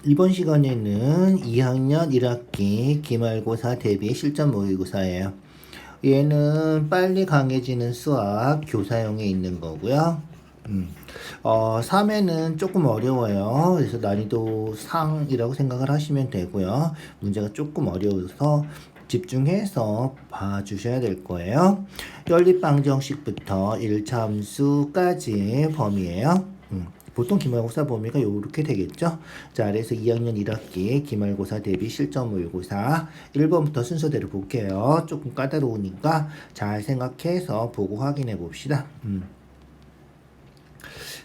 이번 시간에는 2학년 1학기 기말고사 대비 실전 모의고사예요. 얘는 빨리 강해지는 수학 교사용에 있는 거고요. 3회는 조금 어려워요. 그래서 난이도 상이라고 생각을 하시면 되고요. 문제가 조금 어려워서 집중해서 봐주셔야 될 거예요. 연립방정식부터 1차 함수까지 범위예요. 보통 기말고사 범위가 이렇게 되겠죠. 자, 그래서 2학년 1학기 기말고사 대비 실전 모의고사 1번부터 순서대로 볼게요. 조금 까다로우니까 잘 생각해서 보고 확인해 봅시다.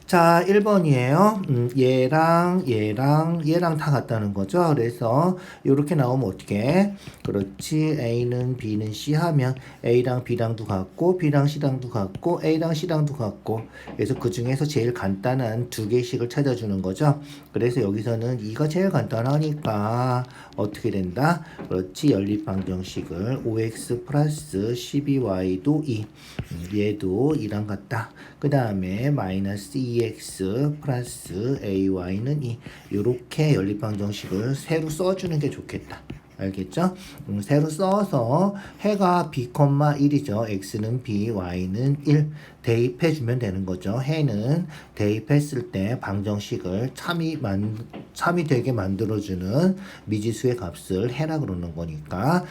자, 1번이에요. 얘랑 다 같다는 거죠. 그래서 이렇게 나오면 어떻게? 그렇지. A는 B는 C 하면 A랑 B랑도 같고 B랑 C랑도 같고 A랑 C랑도 같고 그래서 그 중에서 제일 간단한 두 개씩을 찾아주는 거죠. 그래서 여기서는 2가 제일 간단하니까 어떻게 된다? 그렇지. 연립방정식을 5x 플러스 12y도 2 얘도 2랑 같다. 그 다음에 마이너스 2x 플러스 ay는 2 이렇게 연립방정식을 새로 써주는 게 좋겠다. 알겠죠? 새로 써서 해가 b, 1이죠. x는 b, y는 1 대입해주면 되는 거죠. 해는 대입했을 때 방정식을 참이 되게 만들어주는 미지수의 값을 해라 그러는 거니까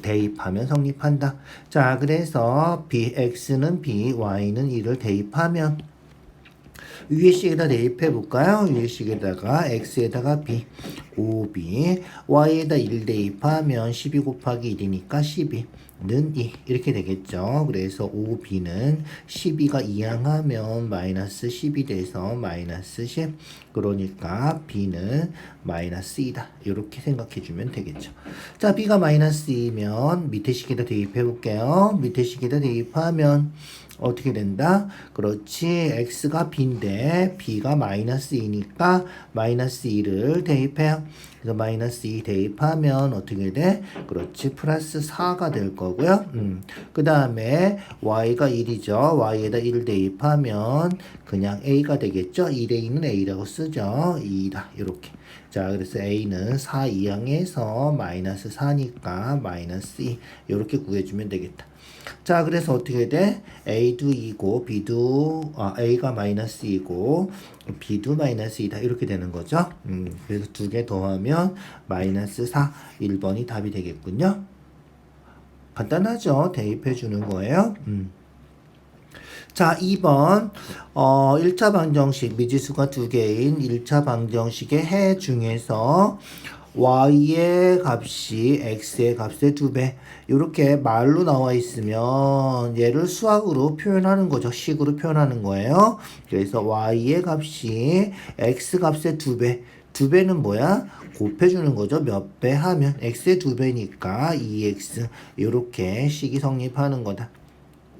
대입하면 성립한다. 자, 그래서 x는 b, y는 1을 대입하면 위에 식에다 대입해 볼까요? 위에 식에다가 x에다가 b, 5b, y에다 1 대입하면 12 곱하기 1이니까 12는 2 이렇게 되겠죠. 그래서 5b는 12가 이항하면 마이너스 10이 돼서 마이너스 10 그러니까 b는 마이너스 2다. 이렇게 생각해 주면 되겠죠. 자, b가 마이너스 2면 밑에 식에다 대입해 볼게요. 밑에 식에다 대입하면 어떻게 된다? 그렇지. x가 b인데 b가 마이너스 2니까 마이너스 2를 대입해요. 그래서 마이너스 2 대입하면 어떻게 돼? 그렇지. 플러스 4가 될 거고요. 그 다음에 y가 1이죠. y에다 1 대입하면 그냥 a가 되겠죠. 1에 있는 a라고 쓰죠. 2다. 이렇게. 자, 그래서 a는 4 이항에서 마이너스 4니까 마이너스 2 이렇게 구해주면 되겠다. 자, 그래서 어떻게 돼? a도 2고 a가 마이너스 2고 b도 마이너스 2다 이렇게 되는 거죠. 그래서 두 개 더하면 마이너스 4 1번이 답이 되겠군요. 간단하죠? 대입해 주는 거예요. 자, 2번 1차 방정식 미지수가 두 개인 1차 방정식의 해 중에서 y의 값이 x의 값의 2배 이렇게 말로 나와 있으면 얘를 수학으로 표현하는 거죠. 식으로 표현하는 거예요. 그래서 y의 값이 x 값의 2배 2배는 뭐야? 곱해주는 거죠. 몇 배 하면 x의 2배니까 2x 이렇게 식이 성립하는 거다.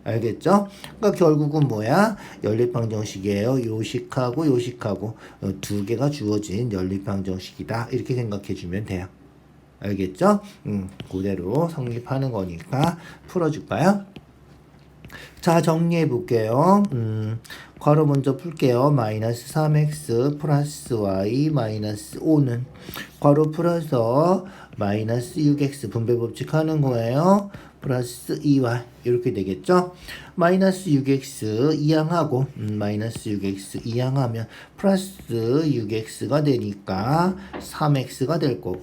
알겠죠? 그러니까 결국은 뭐야? 연립방정식이에요. 요식하고 요식하고 두 개가 주어진 연립방정식이다. 이렇게 생각해 주면 돼요. 알겠죠? 그대로 성립하는 거니까 풀어줄까요? 자, 정리해 볼게요. 괄호 먼저 풀게요. 마이너스 3x 플러스 y 마이너스 5는 괄호 풀어서 마이너스 6x 분배법칙 하는 거예요. 플러스 2y 이렇게 되겠죠. 마이너스 6x 이항하고 마이너스 6x 이항하면 플러스 6x가 되니까 3x가 될 거고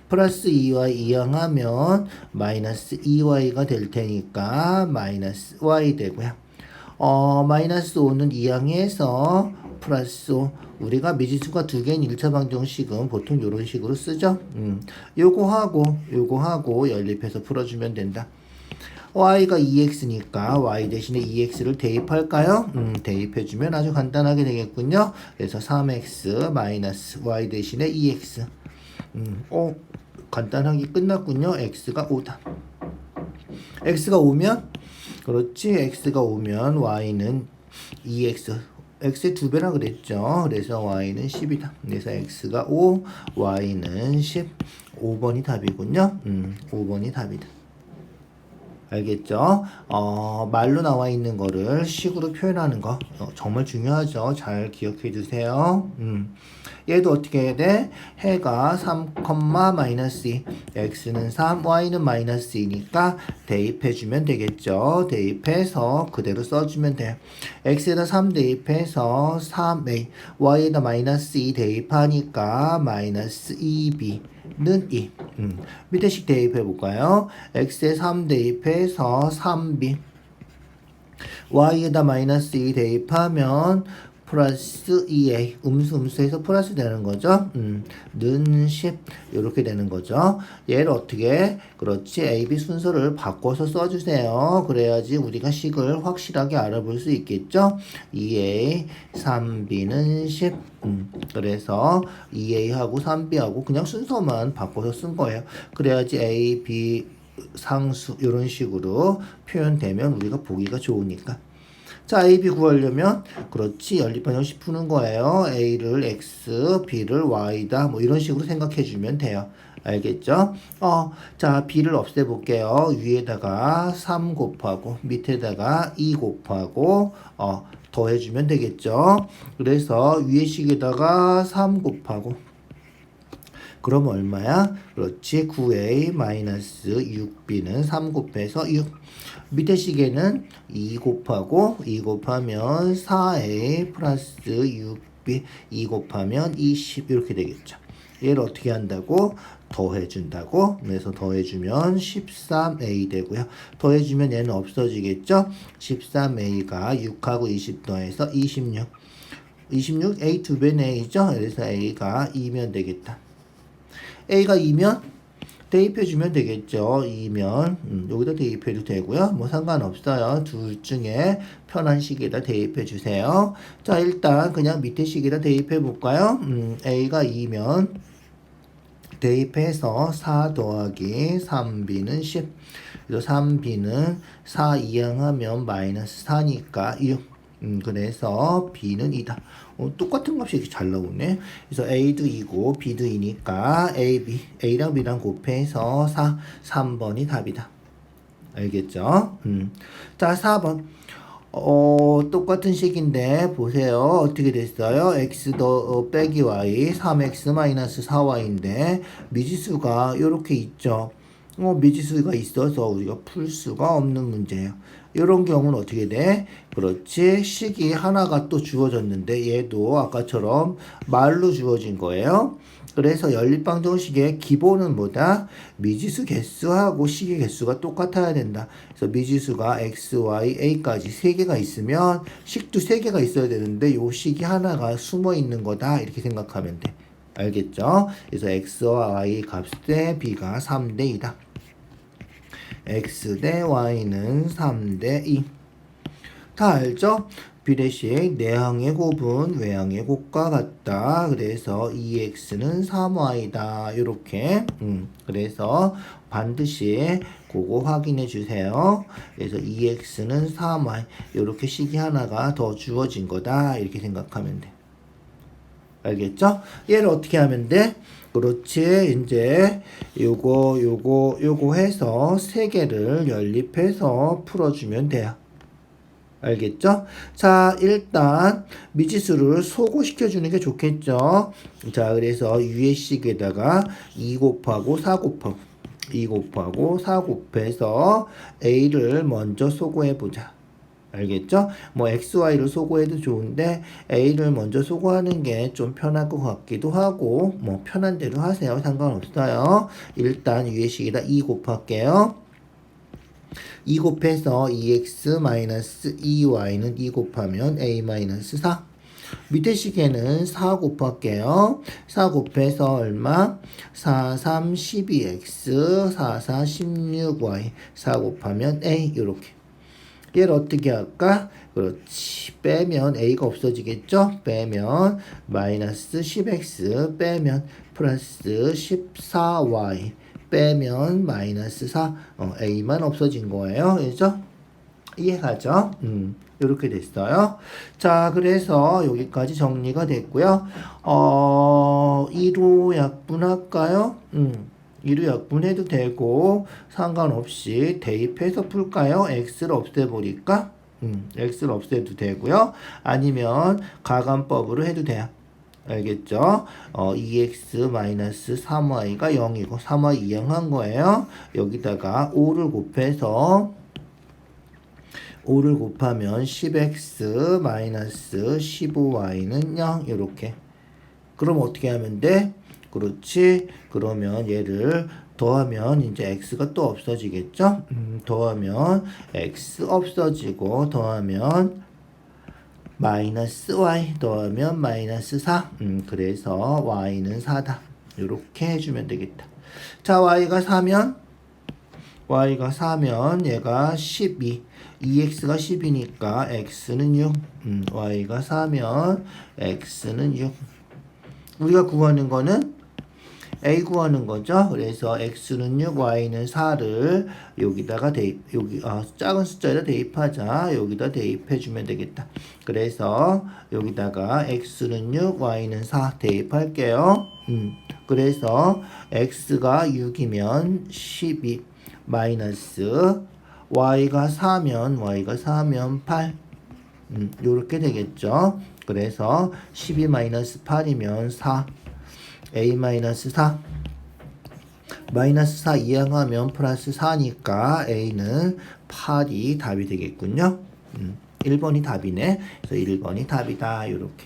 플러스 2y 이항하면 마이너스 2y가 될 테니까 마이너스 y 되고요. 마이너스 5는 이항해서 플러스 5 우리가 미지수가 두 개인 1차 방정식은 보통 이런 식으로 쓰죠. 요거하고 연립해서 풀어주면 된다. y가 2x니까 y 대신에 2x를 대입할까요? 대입해주면 아주 간단하게 되겠군요. 그래서 3x 마이너스 y 대신에 2x 간단하게 끝났군요. x가 5다. x가 5면 그렇지. x가 5면 y는 2x x의 2배라 그랬죠. 그래서 y는 10이다. 그래서 x가 5 y는 10 5번이 답이군요. 5번이 답이다. 알겠죠? 말로 나와 있는 거를 식으로 표현하는 거 정말 중요하죠. 잘 기억해 주세요. 얘도 어떻게 해야 돼? 해가 3, 마이너스 2, x는 3, y는 마이너스 2니까 대입해주면 되겠죠. 대입해서 그대로 써주면 돼요. x에다 3 대입해서 3a, y에다 마이너스 2 대입하니까 마이너스 2b는 2. 밑에 식 대입해 볼까요? x에 3 대입해서 3b, y에다 마이너스 2 대입하면 플러스 2a, 음수해서 플러스 되는 거죠. 는 10 이렇게 되는 거죠. 얘를 어떻게? 그렇지, a, b 순서를 바꿔서 써주세요. 그래야지 우리가 식을 확실하게 알아볼 수 있겠죠. 2a, 3b는 10. 그래서 2a하고 3b하고 그냥 순서만 바꿔서 쓴 거예요. 그래야지 a, b 상수 이런 식으로 표현되면 우리가 보기가 좋으니까. 자, A, B 구하려면 그렇지, 연립 방정식 푸는 거예요. A를 X, B를 Y다 뭐 이런 식으로 생각해 주면 돼요. 알겠죠? 자, B를 없애볼게요. 위에다가 3 곱하고 밑에다가 2 곱하고 더해주면 되겠죠? 그래서 위에 식에다가 3 곱하고 그럼 얼마야? 그렇지, 9a 마이너스 6b는 3 곱해서 6. 밑에 식에는 2 곱하고 2 곱하면 4a 플러스 6b 2 곱하면 20 이렇게 되겠죠. 얘를 어떻게 한다고? 더해준다고. 그래서 더해주면 13a 되고요. 더해주면 얘는 없어지겠죠. 13a가 6하고 20 더해서 26. 26 a 2배는 a죠. 그래서 a가 2면 되겠다. a가 2면 대입해주면 되겠죠. 2면 여기다 대입해도 되고요. 뭐 상관없어요. 둘 중에 편한 식에다 대입해주세요. 자, 일단 그냥 밑에 식에다 대입해볼까요? a가 2면 대입해서 4 더하기 3b는 10. 그래서 3b는 4 이항하면 마이너스 4니까 6. 그래서 b는 2다. 똑같은 값이 이렇게 잘 나오네. 그래서 a도 2고 b도 2니까 a랑 b랑 곱해서 4, 3번이 답이다. 알겠죠? 자, 4번. 똑같은 식인데 보세요. 어떻게 됐어요? x 더 빼기 y 3x 마이너스 4y인데 미지수가 이렇게 있죠. 미지수가 있어서 우리가 풀 수가 없는 문제예요. 이런 경우는 어떻게 돼? 그렇지, 식이 하나가 또 주어졌는데 얘도 아까처럼 말로 주어진 거예요. 그래서 연립방정식의 기본은 뭐다? 미지수 개수하고 식의 개수가 똑같아야 된다. 그래서 미지수가 x, y, a까지 3개가 있으면 식도 3개가 있어야 되는데 요 식이 하나가 숨어 있는 거다 이렇게 생각하면 돼. 알겠죠? 그래서 x와 y 값에 b가 3대 2다. x 대 y는 3대 2. 다 알죠? 비례식 내항의 곱은 외항의 곱과 같다. 그래서 2x는 3y다. 이렇게. 그래서 반드시 그거 확인해 주세요. 그래서 2x는 3y. 이렇게 식이 하나가 더 주어진 거다. 이렇게 생각하면 돼. 알겠죠? 얘를 어떻게 하면 돼? 그렇지. 이제 요거 해서 세 개를 연립해서 풀어주면 돼요. 알겠죠? 자, 일단 미지수를 소거시켜주는 게 좋겠죠? 자, 그래서 위의 식에다가 2 곱하고 4 곱하고 2 곱하고 4 곱해서 a를 먼저 소거해보자. 알겠죠? 뭐 XY를 소거해도 좋은데 A를 먼저 소거하는 게 좀 편할 것 같기도 하고 뭐 편한 대로 하세요. 상관없어요. 일단 위에 식에다 2 곱할게요. 2 곱해서 2x-2y는 2 곱하면 a-4. 밑에 식에는 4 곱할게요. 4 곱해서 얼마? 4, 3, 12x, 4, 4, 16y. 4 곱하면 a 이렇게. 얘를 어떻게 할까? 그렇지. 빼면 a가 없어지겠죠? 빼면 마이너스 10x 빼면 플러스 14y 빼면 마이너스 4 a만 없어진 거예요. 그죠? 이해가죠? 이렇게 됐어요. 자, 그래서 여기까지 정리가 됐고요. 1호 약분할까요? 2로 약분해도 되고 상관없이 대입해서 풀까요? x를 없애버릴까? x를 없애도 되고요. 아니면 가간법으로 해도 돼요. 알겠죠? 2x-3y가 0이고 3y 이항한 거예요. 여기다가 5를 곱해서 5를 곱하면 10x-15y는 0 이렇게. 그럼 어떻게 하면 돼? 그렇지. 그러면 얘를 더하면 이제 x가 또 없어지겠죠? 더하면 x 없어지고 더하면 마이너스 y 더하면 마이너스 4. 그래서 y는 4다. 이렇게 해주면 되겠다. 자, y가 4면 얘가 12. 2x가 10이니까 x는 6. y가 4면 x는 6. 우리가 구하는 거는 a 구하는 거죠. 그래서 x는 6, y는 4를 여기다가 작은 숫자에다 대입하자. 여기다 대입해 주면 되겠다. 그래서 여기다가 x는 6, y는 4 대입할게요. 그래서 x가 6이면 12 마이너스 y가 4면 8 요렇게 되겠죠. 그래서 12 마이너스 8이면 4 a-4 마이너스 4 이항하면 플러스 4니까 a는 8이 답이 되겠군요. 1번이 답이네. 그래서 1번이 답이다. 이렇게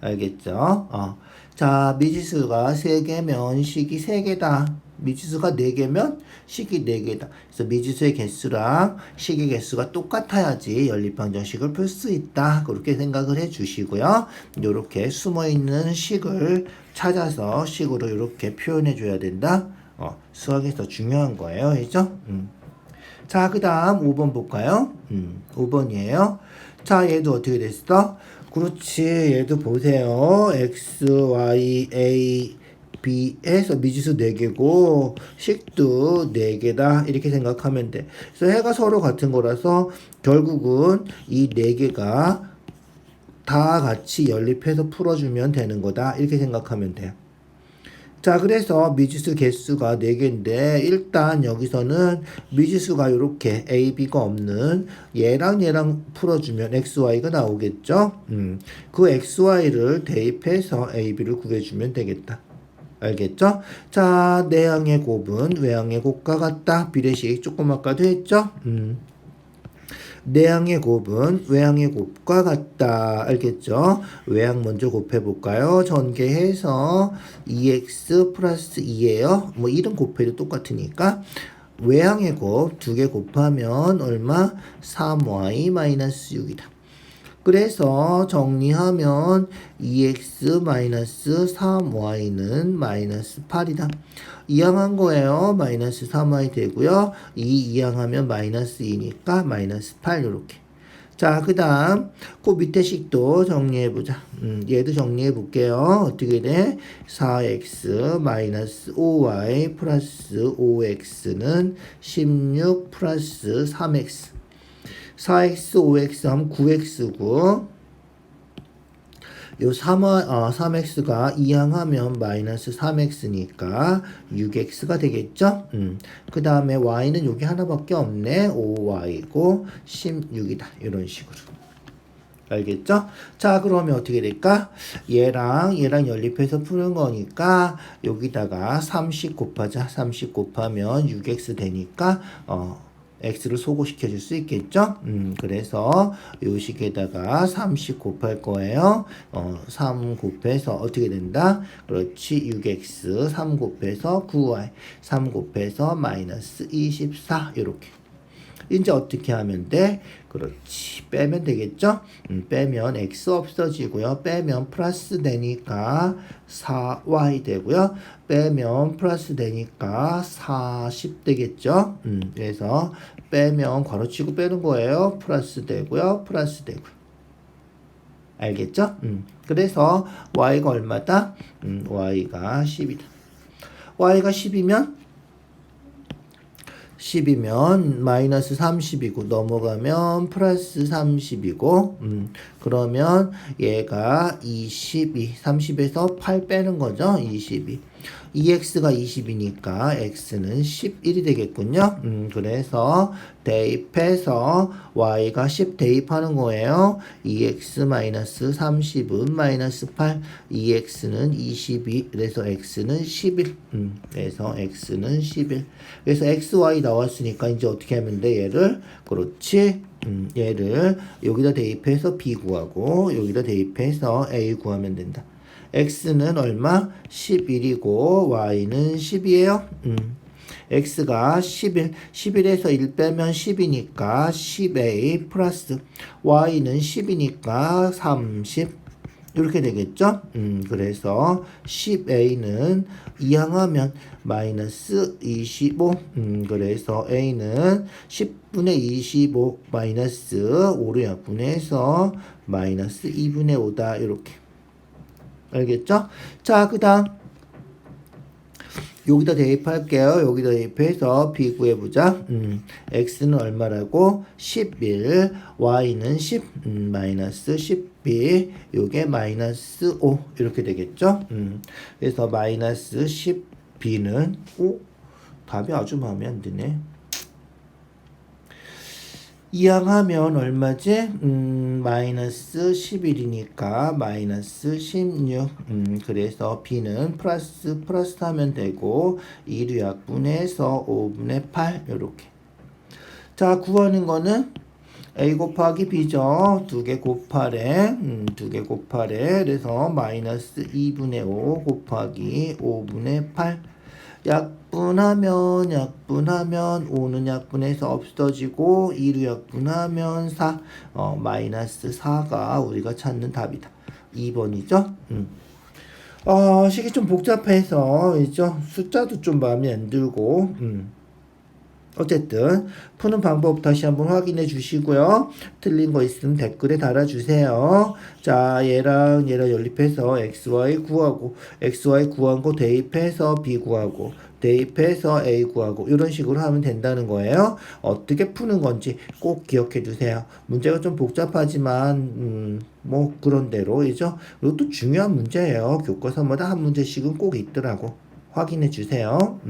알겠죠? 자, 미지수가 3개면 식이 3개다. 미지수가 4개면 식이 4개다. 그래서 미지수의 개수랑 식의 개수가 똑같아야지 연립방정식을 풀 수 있다. 그렇게 생각을 해 주시고요. 이렇게 숨어있는 식을 찾아서 식으로 이렇게 표현해 줘야 된다. 수학에서 중요한 거예요. 그죠? 자, 그 다음 5번 볼까요? 5번이에요. 자, 얘도 어떻게 됐어? 그렇지. 얘도 보세요. x, y, a, b에서 미지수 4개고 식도 4개다. 이렇게 생각하면 돼. 그래서 해가 서로 같은 거라서 결국은 이 4개가 다 같이 연립해서 풀어주면 되는 거다. 이렇게 생각하면 돼요. 자, 그래서 미지수 개수가 4개인데 일단 여기서는 미지수가 이렇게 a, b가 없는 얘랑 풀어주면 x, y가 나오겠죠. 그 x, y를 대입해서 a, b를 구해주면 되겠다. 알겠죠? 자, 내항의 곱은 외항의 곱과 같다. 비례식 조금 아까도 했죠? 내항의 곱은 외항의 곱과 같다. 알겠죠? 외항 먼저 곱해볼까요? 전개해서 2x 플러스 2예요. 뭐 이름 곱해도 똑같으니까. 외항의 곱 2개 곱하면 얼마? 3y 마이너스 6이다. 그래서 정리하면 2x-3y는 마이너스 8이다. 이항한 거예요. 마이너스 3y 되고요. 이항하면 마이너스 2니까 마이너스 8 이렇게. 자, 그 다음 그 밑에 식도 정리해보자. 얘도 정리해볼게요. 어떻게 돼? 4x 마이너스 5y 플러스 5x는 16 플러스 3x 4x, 5x 하면 9x고 요 3x가 이항하면 마이너스 3x니까 6x가 되겠죠? 그 다음에 y는 여기 하나밖에 없네. 5y고 16이다. 이런 식으로. 알겠죠? 자, 그러면 어떻게 될까? 얘랑 연립해서 푸는 거니까 여기다가 30 곱하자. 30 곱하면 6x 되니까 x를 소거시켜 줄 수 있겠죠? 그래서 요 식에다가 30 곱할 거예요. 3 곱해서 어떻게 된다? 그렇지. 6x 3 곱해서 9y 3 곱해서 마이너스 24 이렇게. 이제 어떻게 하면 돼? 그렇지. 빼면 되겠죠? 빼면 x 없어지고요. 빼면 플러스 되니까 4y 되고요. 빼면 플러스 되니까 40 되겠죠? 그래서 빼면 괄호치고 빼는 거예요. 플러스 되고요. 플러스 되고요. 알겠죠? 그래서 y가 얼마다? y가 10이다. y가 10이면 마이너스 30이고 넘어가면 플러스 30이고 그러면 얘가 22, 30에서 8 빼는 거죠. 22. 2x가 20이니까 x는 11이 되겠군요. 그래서 대입해서 y가 10 대입하는 거예요. 2x-30은 -8, 2x는 22, 그래서 x는 11. 그래서 x는 11. 그래서 xy 나왔으니까 이제 어떻게 하면 돼? 얘를 그렇지. 얘를 여기다 대입해서 b 구하고 여기다 대입해서 a 구하면 된다. x는 얼마? 11이고 y는 10이에요. x가 11, 11에서 1 빼면 10이니까 10a 플러스 y는 10이니까 30 이렇게 되겠죠? 그래서 10a는 이항하면 마이너스 25 그래서 a는 10분의 25 마이너스 5로 약분해서 마이너스 2분의 5다 이렇게 알겠죠? 자, 그 다음 여기다 대입할게요. 여기다 대입해서 b 구해보자. x는 얼마라고? 11, y는 10, 마이너스 10b, 요게 마이너스 5 이렇게 되겠죠? 그래서 마이너스 10b는 답이 아주 마음에 안 드네. 이항하면 얼마지? 마이너스 11이니까 마이너스 16. 그래서 b는 플러스 하면 되고 2로 약분해서 5분의 8 이렇게. 자, 구하는 거는 a 곱하기 b죠. 2개 곱하래. 2개 곱하래. 그래서 마이너스 2분의 5 곱하기 5분의 8. 약분하면 5는 약분해서 없어지고 2로 약분하면 4 마이너스 4가 우리가 찾는 답이다. 2번이죠. 식이 좀 복잡해서 있죠. 숫자도 좀 마음에 안 들고 어쨌든 푸는 방법 다시 한번 확인해 주시고요. 틀린 거 있으면 댓글에 달아주세요. 자, 얘랑 연립해서 xy 구하고 xy 구한 거 대입해서 b 구하고 대입해서 a 구하고 이런 식으로 하면 된다는 거예요. 어떻게 푸는 건지 꼭 기억해 두세요. 문제가 좀 복잡하지만 뭐 그런 대로이죠. 그리고 또 중요한 문제예요. 교과서마다 한 문제씩은 꼭 있더라고. 확인해 주세요.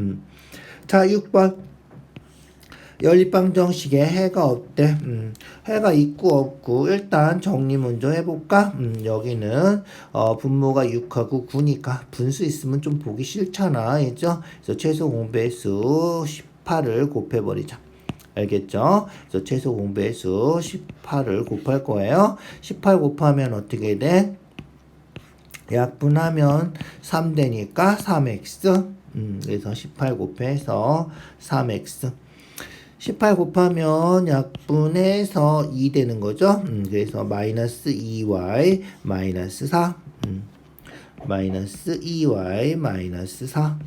자, 6번. 연립방정식에 해가 없대. 해가 있고 없고 일단 정리 먼저 해볼까? 여기는 분모가 6하고 9니까 분수 있으면 좀 보기 싫잖아. 그죠? 그래서 최소 공배수 18을 곱해버리자. 알겠죠? 그래서 최소 공배수 18을 곱할 거예요. 18 곱하면 어떻게 돼? 약분하면 3 되니까 3x. 그래서 18 곱해서 3x. 18 곱하면 약분해서 2 되는 거죠. 그래서 마이너스 2y 마이너스 4. 마이너스 2y 마이너스 4.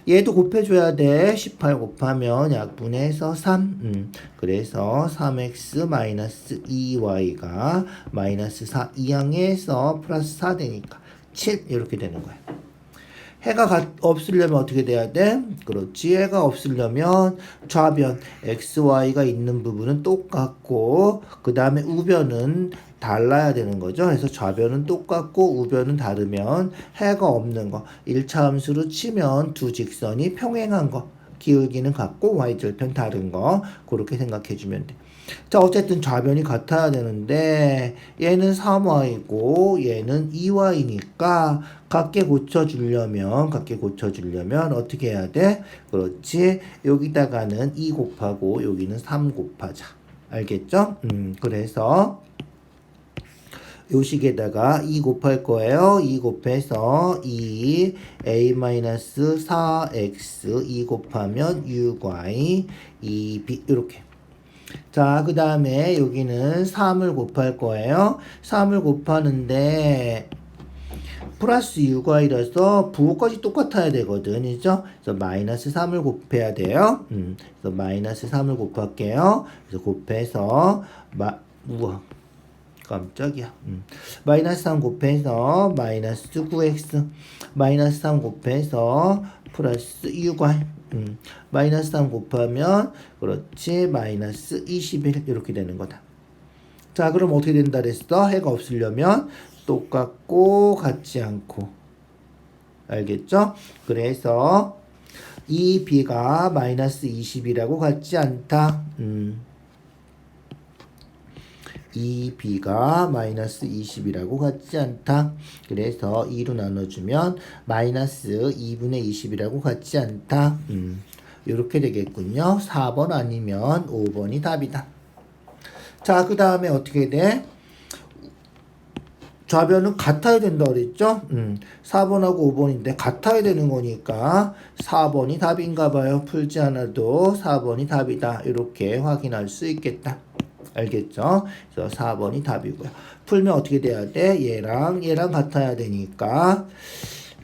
얘도 곱해줘야 돼. 18 곱하면 약분해서 3. 그래서 3x 마이너스 2y가 마이너스 4 이항해서 플러스 4 되니까 7 이렇게 되는 거야. 해가 없으려면 어떻게 돼야 돼? 그렇지. 해가 없으려면 좌변 xy가 있는 부분은 똑같고 그 다음에 우변은 달라야 되는 거죠. 그래서 좌변은 똑같고 우변은 다르면 해가 없는 거 1차 함수로 치면 두 직선이 평행한 거 기울기는 같고 y절편 다른 거 그렇게 생각해 주면 돼. 자, 어쨌든 좌변이 같아야 되는데 얘는 3y고 얘는 2y니까 같게 고쳐주려면 어떻게 해야 돼? 그렇지. 여기다가는 2 곱하고 여기는 3 곱하자. 알겠죠? 그래서 요 식에다가 2 곱할 거예요. 2 곱해서 2 a-4x 2 곱하면 6y 2b 이렇게. 자, 그 다음에 여기는 3을 곱할 거예요. 3을 곱하는데 플러스 6y라서 부호까지 똑같아야 되거든. 그죠? 그래서 마이너스 3을 곱해야 돼요. 그래서 마이너스 3을 곱할게요. 그래서 곱해서 우와 깜짝이야. 마이너스 3 곱해서 마이너스 9x 마이너스 3 곱해서 플러스 6y 마이너스 3 곱하면 그렇지 마이너스 21 이렇게 되는 거다. 자, 그럼 어떻게 된다 그랬어? 해가 없으려면 똑같고 같지 않고. 알겠죠? 그래서 이 b가 마이너스 20이라고 같지 않다. 이 b가 마이너스 20이라고 같지 않다. 그래서 2로 나눠주면 마이너스 2분의 20이라고 같지 않다. 이렇게 되겠군요. 4번 아니면 5번이 답이다. 자, 그 다음에 어떻게 돼? 좌변은 같아야 된다 그랬죠? 4번하고 5번인데 같아야 되는 거니까 4번이 답인가 봐요. 풀지 않아도 4번이 답이다. 이렇게 확인할 수 있겠다. 알겠죠? 그래서 4번이 답이고요. 풀면 어떻게 돼야 돼? 얘랑 같아야 되니까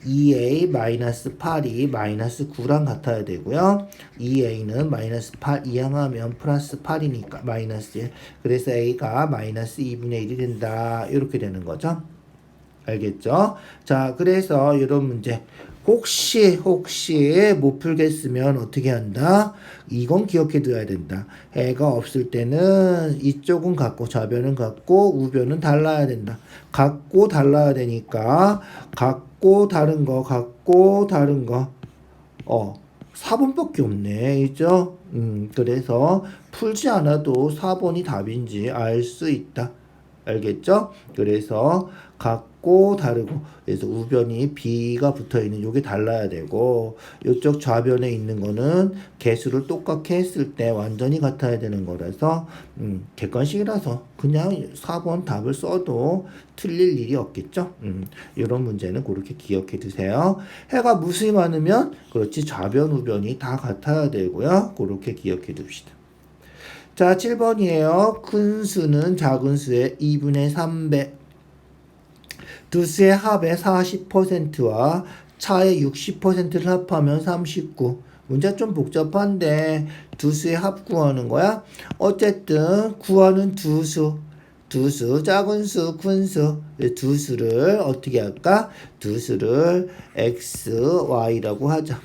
2a-8이 마이너스 9랑 같아야 되고요. 2a는 마이너스 8 이항하면 플러스 8이니까 마이너스 1. 그래서 a가 마이너스 2분의 1이 된다. 이렇게 되는 거죠. 알겠죠? 자, 그래서 이런 문제 혹시 못 풀겠으면 어떻게 한다? 이건 기억해 둬야 된다. 해가 없을 때는 이쪽은 같고 좌변은 같고 우변은 달라야 된다. 같고 달라야 되니까 같고 다른 거 4번밖에 없네. 그죠? 그래서 풀지 않아도 4번이 답인지 알 수 있다. 알겠죠? 그래서 같고 다르고, 그래서 우변이 b가 붙어있는 요게 달라야 되고, 요쪽 좌변에 있는 거는 개수를 똑같게 했을 때 완전히 같아야 되는 거라서 객관식이라서 그냥 4번 답을 써도 틀릴 일이 없겠죠. 이런 문제는 그렇게 기억해 두세요. 해가 무수히 많으면 그렇지 좌변 우변이 다 같아야 되고요. 그렇게 기억해 둡시다. 자, 7번이에요. 큰 수는 작은 수의 2분의 3배. 두 수의 합의 40%와 차의 60%를 합하면 39. 문제 좀 복잡한데 두 수의 합 구하는 거야. 어쨌든 구하는 두 수, 작은 수, 큰 수, 두 수를 어떻게 할까? 두 수를 x, y라고 하자.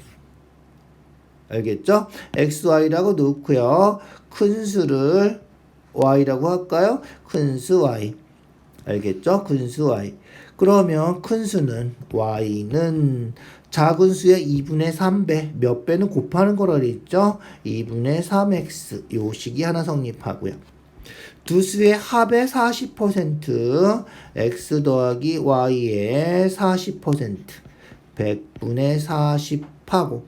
알겠죠? x, y라고 놓고요. 큰 수를 y라고 할까요? 큰 수 y. 알겠죠? 큰 수 y. 그러면 큰 수는 y는 작은 수의 2분의 3배, 몇 배는 곱하는 거라 그랬죠? 2분의 3x, 요 식이 하나 성립하고요. 두 수의 합의 40%, x 더하기 y의 40%, 100분의 40하고,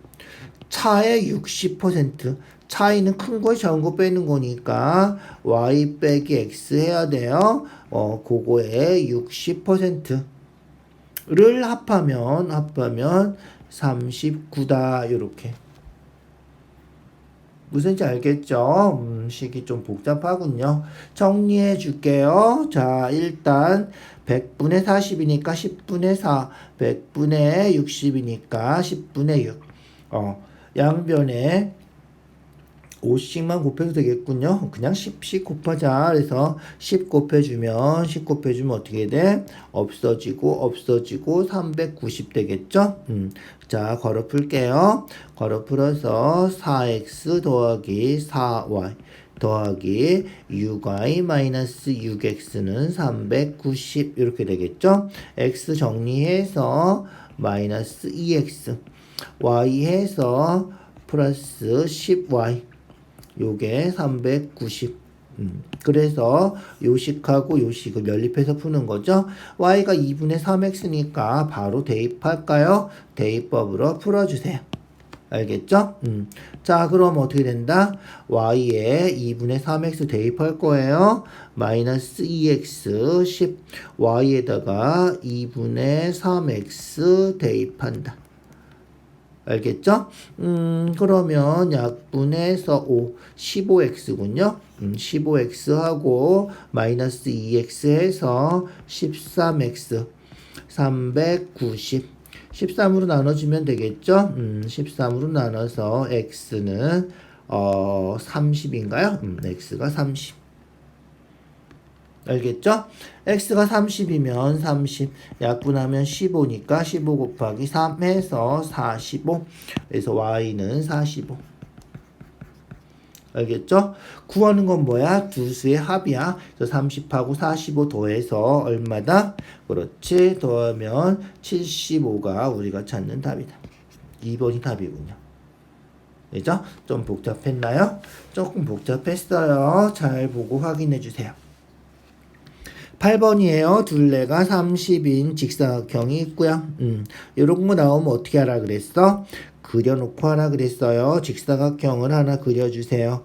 차의 60%, 차이는 큰 거 작은 거 빼는 거니까 y 빼기 x 해야 돼요. 그거의 60%를 합하면 39다. 요렇게. 무슨지 알겠죠? 식이 좀 복잡하군요. 정리해 줄게요. 자, 일단 100분의 40이니까 10분의 4, 100분의 60이니까 10분의 6. 양변에 5씩만 곱해도 되겠군요. 그냥 10씩 곱하자. 그래서 10 곱해주면 어떻게 돼? 없어지고 390 되겠죠? 자, 걸어 풀게요. 걸어 풀어서 4x 더하기 4y 더하기 6y 마이너스 6x는 390 이렇게 되겠죠? x 정리해서 마이너스 2x y 해서 플러스 10y 요게 390. 그래서 요식하고 요식을 연립해서 푸는 거죠. y가 2분의 3x니까 바로 대입할까요? 대입법으로 풀어주세요. 알겠죠? 자, 그럼 어떻게 된다? y에 2분의 3x 대입할 거예요. 마이너스 2x 10 y에다가 2분의 3x 대입한다. 알겠죠? 그러면 약분해서 5, 15x군요. 15x하고 마이너스 2x 해서 13x, 390. 13으로 나눠주면 되겠죠? 13으로 나눠서 x는 30인가요? x가 30. 알겠죠? x가 30이면 30 약분하면 15니까 15 곱하기 3 해서 45. 그래서 y는 45. 알겠죠? 구하는 건 뭐야? 두 수의 합이야. 그래서 30하고 45 더해서 얼마다? 그렇지. 더하면 75가 우리가 찾는 답이다. 2번이 답이군요. 그죠? 좀 복잡했나요? 조금 복잡했어요. 잘 보고 확인해 주세요. 8번이에요. 둘레가 30인 직사각형이 있고요. 이런 거 나오면 어떻게 하라 그랬어? 그려놓고 하라 그랬어요. 직사각형을 하나 그려주세요.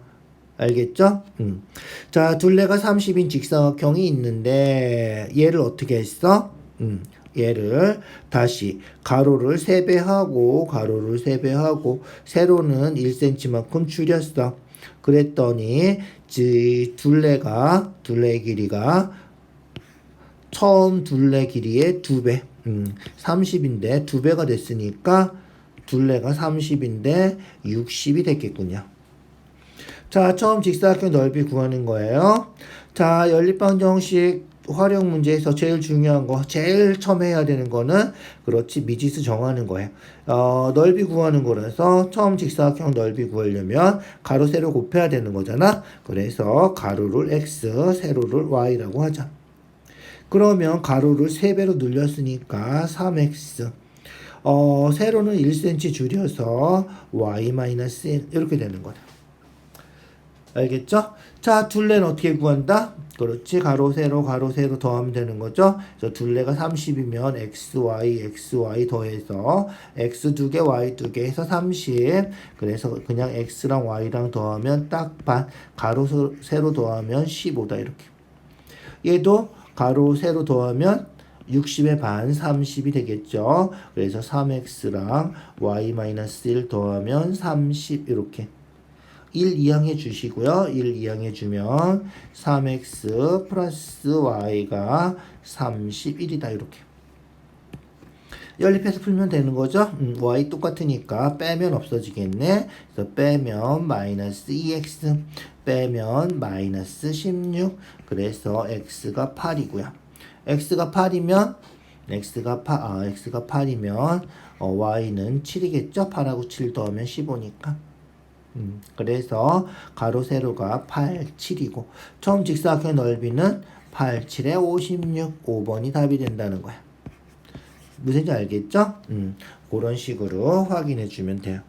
알겠죠? 자, 둘레가 30인 직사각형이 있는데 얘를 어떻게 했어? 얘를 다시 가로를 3배하고 가로를 3배하고 세로는 1cm만큼 줄였어. 그랬더니 둘레의 길이가 처음 둘레 길이의 2배 30인데 2배가 됐으니까 둘레가 30인데 60이 됐겠군요. 자, 처음 직사각형 넓이 구하는 거예요. 자, 연립방정식 활용 문제에서 제일 중요한 거, 제일 처음 해야 되는 거는 그렇지 미지수 정하는 거예요. 넓이 구하는 거라서 처음 직사각형 넓이 구하려면 가로 세로 곱해야 되는 거잖아. 그래서 가로를 x, 세로를 y라고 하자. 그러면 가로를 3배로 늘렸으니까 3x. 세로는 1cm 줄여서 y-1 이렇게 되는 거다. 알겠죠? 자, 둘레는 어떻게 구한다? 그렇지. 가로, 세로 더하면 되는 거죠. 그래서 둘레가 30이면 xy 더해서 x 2개, y 2개 해서 30. 그래서 그냥 x랑 y랑 더하면 딱 반. 가로, 세로 더하면 15다. 이렇게. 얘도 가로, 세로 더하면 60의 반, 30이 되겠죠. 그래서 3x랑 y-1 더하면 30 이렇게. 1 이항해 주시고요. 1 이항해 주면 3x 플러스 y가 31이다. 이렇게. 연립해서 풀면 되는 거죠. y 똑같으니까 빼면 없어지겠네. 그래서 빼면 마이너스 2x 빼면 마이너스 16. 그래서 x가 8이고요. x가 8이면 y는 7이겠죠. 8하고 7 더하면 15니까. 그래서 가로 세로가 8, 7이고 처음 직사각형 넓이는 8, 7에 56, 5번이 답이 된다는 거야. 무슨지 알겠죠? 그런 식으로 확인해 주면 돼요.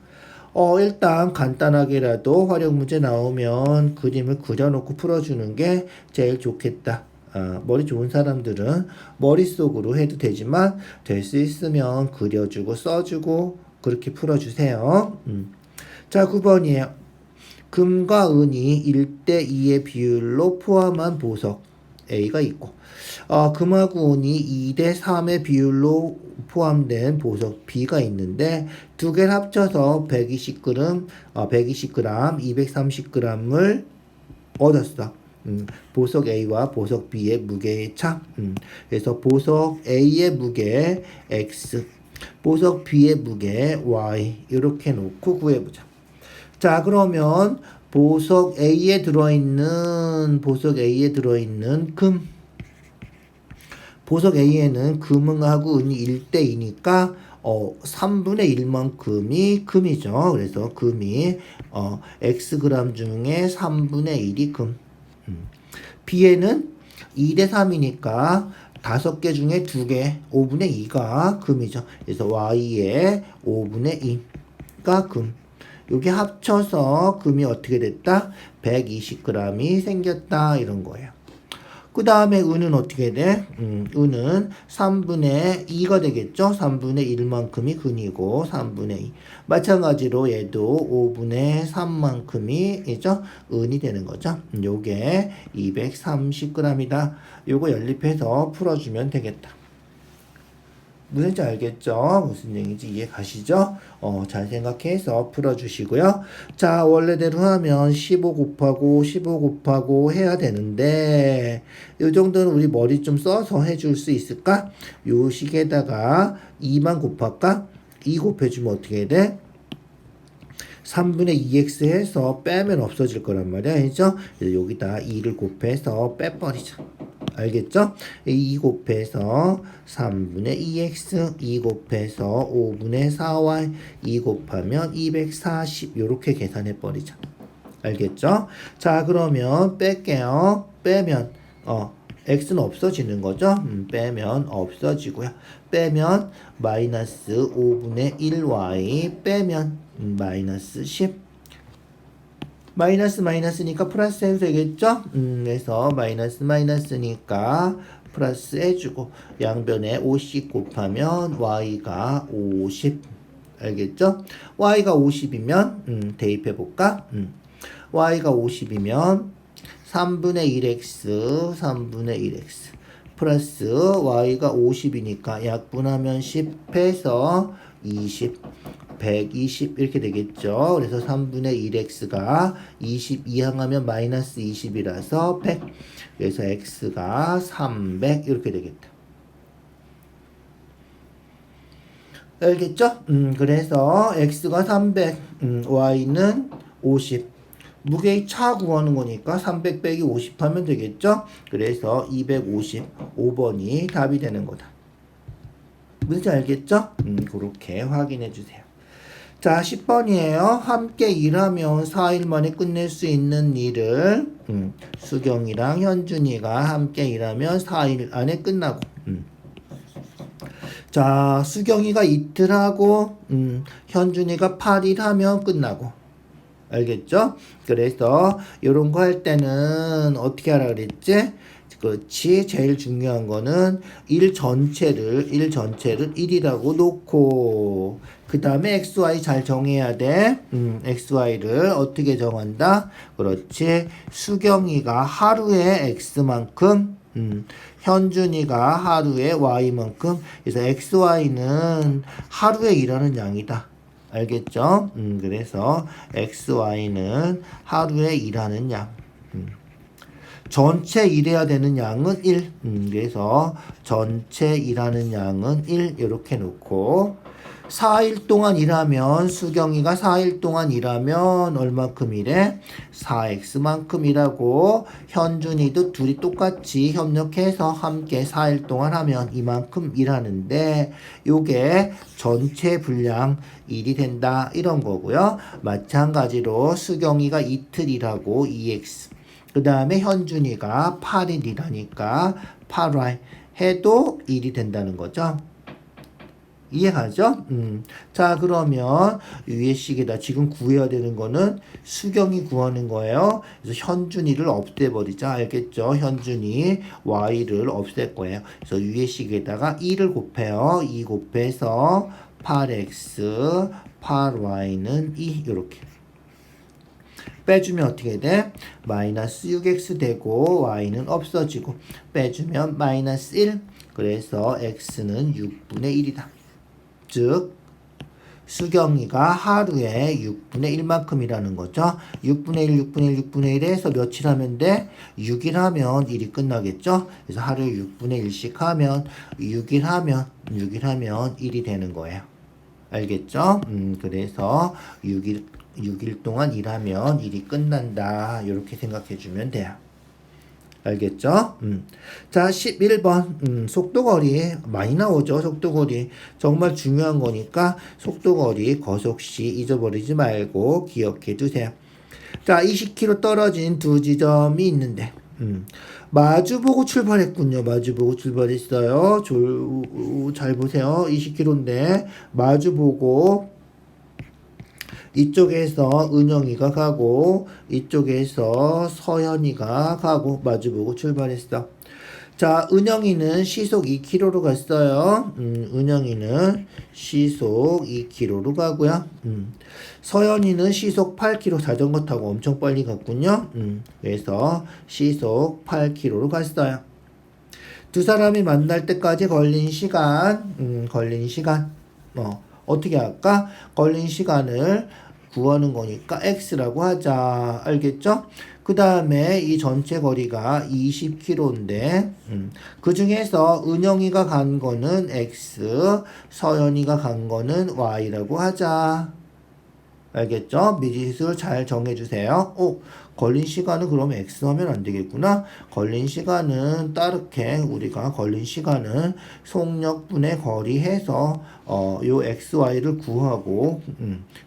일단 간단하게라도 활용 문제 나오면 그림을 그려놓고 풀어주는 게 제일 좋겠다. 머리 좋은 사람들은 머릿속으로 해도 되지만 될 수 있으면 그려주고 써주고 그렇게 풀어주세요. 자, 9번이에요. 금과 은이 1대2의 비율로 포함한 보석 A가 있고 금하고 은이 2대3의 비율로 포함된 보석 B가 있는데 두 개를 합쳐서 120g, 230g을 얻었어. 보석 A와 보석 B의 무게의 차. 그래서 보석 A의 무게 X, 보석 B의 무게 Y 이렇게 놓고 구해보자. 자, 그러면 보석 A에 들어있는 금. 보석 A에는 금하고 은이 1대2니까 3분의 1만큼이 금이죠. 그래서 금이 Xg 중에 3분의 1이 금. B에는 2대3이니까 5개 중에 2개, 5분의 2가 금이죠. 그래서 Y의 5분의 2가 금. 여기 합쳐서 금이 어떻게 됐다? 120g이 생겼다. 이런 거예요. 그 다음에 은은 어떻게 돼? 은은 3분의 2가 되겠죠? 3분의 1만큼이 근이고 3분의 2. 마찬가지로 얘도 5분의 3만큼이 은이 되는 거죠. 요게 230g이다. 요거 연립해서 풀어주면 되겠다. 무슨지 알겠죠? 무슨 얘기인지 이해 가시죠? 잘 생각해서 풀어주시고요. 자, 원래대로 하면 15 곱하고 해야 되는데 이 정도는 우리 머리 좀 써서 해줄 수 있을까? 요 식에다가 2만 곱할까? 2 곱해주면 어떻게 돼? 3분의 2x 해서 빼면 없어질 거란 말이야. 알죠? 여기다 2를 곱해서 빼버리자. 알겠죠? 2 곱해서 3분의 2x, 2 곱해서 5분의 4y, 2 곱하면 240 이렇게 계산해 버리자. 알겠죠? 자, 그러면 뺄게요. 빼면 x는 없어지는 거죠? 빼면 없어지고요. 빼면 마이너스 5분의 1y 빼면 마이너스 10. 마이너스 마이너스니까 플러스 해도 되겠죠? 그래서 마이너스 마이너스니까 플러스 해주고 양변에 50 곱하면 y가 50. 알겠죠? y가 50이면 대입해볼까? y가 50이면 3분의 1x 플러스 y가 50이니까 약분하면 10 해서 20 120 이렇게 되겠죠. 그래서 3분의 1x가 20 이항하면 마이너스 20이라서 100. 그래서 x가 300 이렇게 되겠다. 알겠죠? 그래서 x가 300, y는 50. 무게의 차 구하는 거니까 300 빼기 50 하면 되겠죠? 그래서 255번이 답이 되는 거다. 뭔지 알겠죠? 그렇게 확인해 주세요. 자, 10번이에요. 함께 일하면 4일 만에 끝낼 수 있는 일을 수경이랑 현준이가 함께 일하면 4일 안에 끝나고 자, 수경이가 이틀 하고 현준이가 8일 하면 끝나고 알겠죠? 그래서 이런 거 할 때는 어떻게 하라 그랬지? 그렇지. 제일 중요한 거는 일 전체를 1이라고 놓고 그 다음에 XY 잘 정해야 돼. XY를 어떻게 정한다? 그렇지. 수경이가 하루에 X만큼 현준이가 하루에 Y만큼 그래서 XY는 하루에 일하는 양이다. 알겠죠? 그래서 XY는 하루에 일하는 양. 전체 일해야 되는 양은 1. 그래서 전체 일하는 양은 1 이렇게 놓고 4일 동안 일하면 수경이가 4일 동안 일하면 얼마큼 일해? 4x만큼 일하고 현준이도 둘이 똑같이 협력해서 함께 4일 동안 하면 이만큼 일하는데 요게 전체 분량 일이 된다 이런 거고요. 마찬가지로 수경이가 이틀 일하고 2x 그 다음에 현준이가 8일 일하니까 8y 해도 일이 된다는 거죠. 이해가죠? 자, 그러면 위에 식에다 지금 구해야 되는 거는 수경이 구하는 거예요. 그래서 현준이를 없애버리자. 알겠죠? 현준이 y를 없앨 거예요. 그래서 위에 식에다가 2를 곱해요. 2 곱해서 8x, 8y는 2 이렇게. 빼주면 어떻게 돼? 마이너스 6x 되고 y는 없어지고 빼주면 마이너스 1. 그래서 x는 6분의 1이다. 즉 수경이가 하루에 6분의 1만큼이라는 거죠. 6분의 1, 6분의 1, 6분의 1에서 며칠 하면 돼? 6일 하면 일이 끝나겠죠. 그래서 하루에 6분의 1씩 하면 6일 하면 일이 되는 거예요. 알겠죠? 그래서 6일 동안 일하면 일이 끝난다. 이렇게 생각해 주면 돼요. 알겠죠? 자, 11번. 속도거리 많이 나오죠. 속도거리. 정말 중요한 거니까 속도거리 거속시 잊어버리지 말고 기억해 두세요. 자, 20km 떨어진 두 지점이 있는데 마주보고 출발했군요. 마주보고 출발했어요. 잘 보세요. 20km인데 마주보고 이쪽에서 은영이가 가고 이쪽에서 서현이가 가고 마주보고 출발했어. 자, 은영이는 시속 2km로 갔어요. 은영이는 시속 2km로 가고요. 서현이는 시속 8km 자전거 타고 엄청 빨리 갔군요. 그래서 시속 8km로 갔어요. 두 사람이 만날 때까지 걸린 시간, 어떻게 할까? 걸린 시간을 구하는 거니까 x라고 하자. 알겠죠? 그 다음에 이 전체 거리가 20km인데 그 중에서 은영이가 간 거는 x, 서연이가 간 거는 y라고 하자. 알겠죠? 미지수를 잘 정해주세요. 걸린 시간은 그럼 x 하면 안 되겠구나. 걸린 시간은 따르게 우리가 걸린 시간은 속력분의 거리 해서 요 xy를 구하고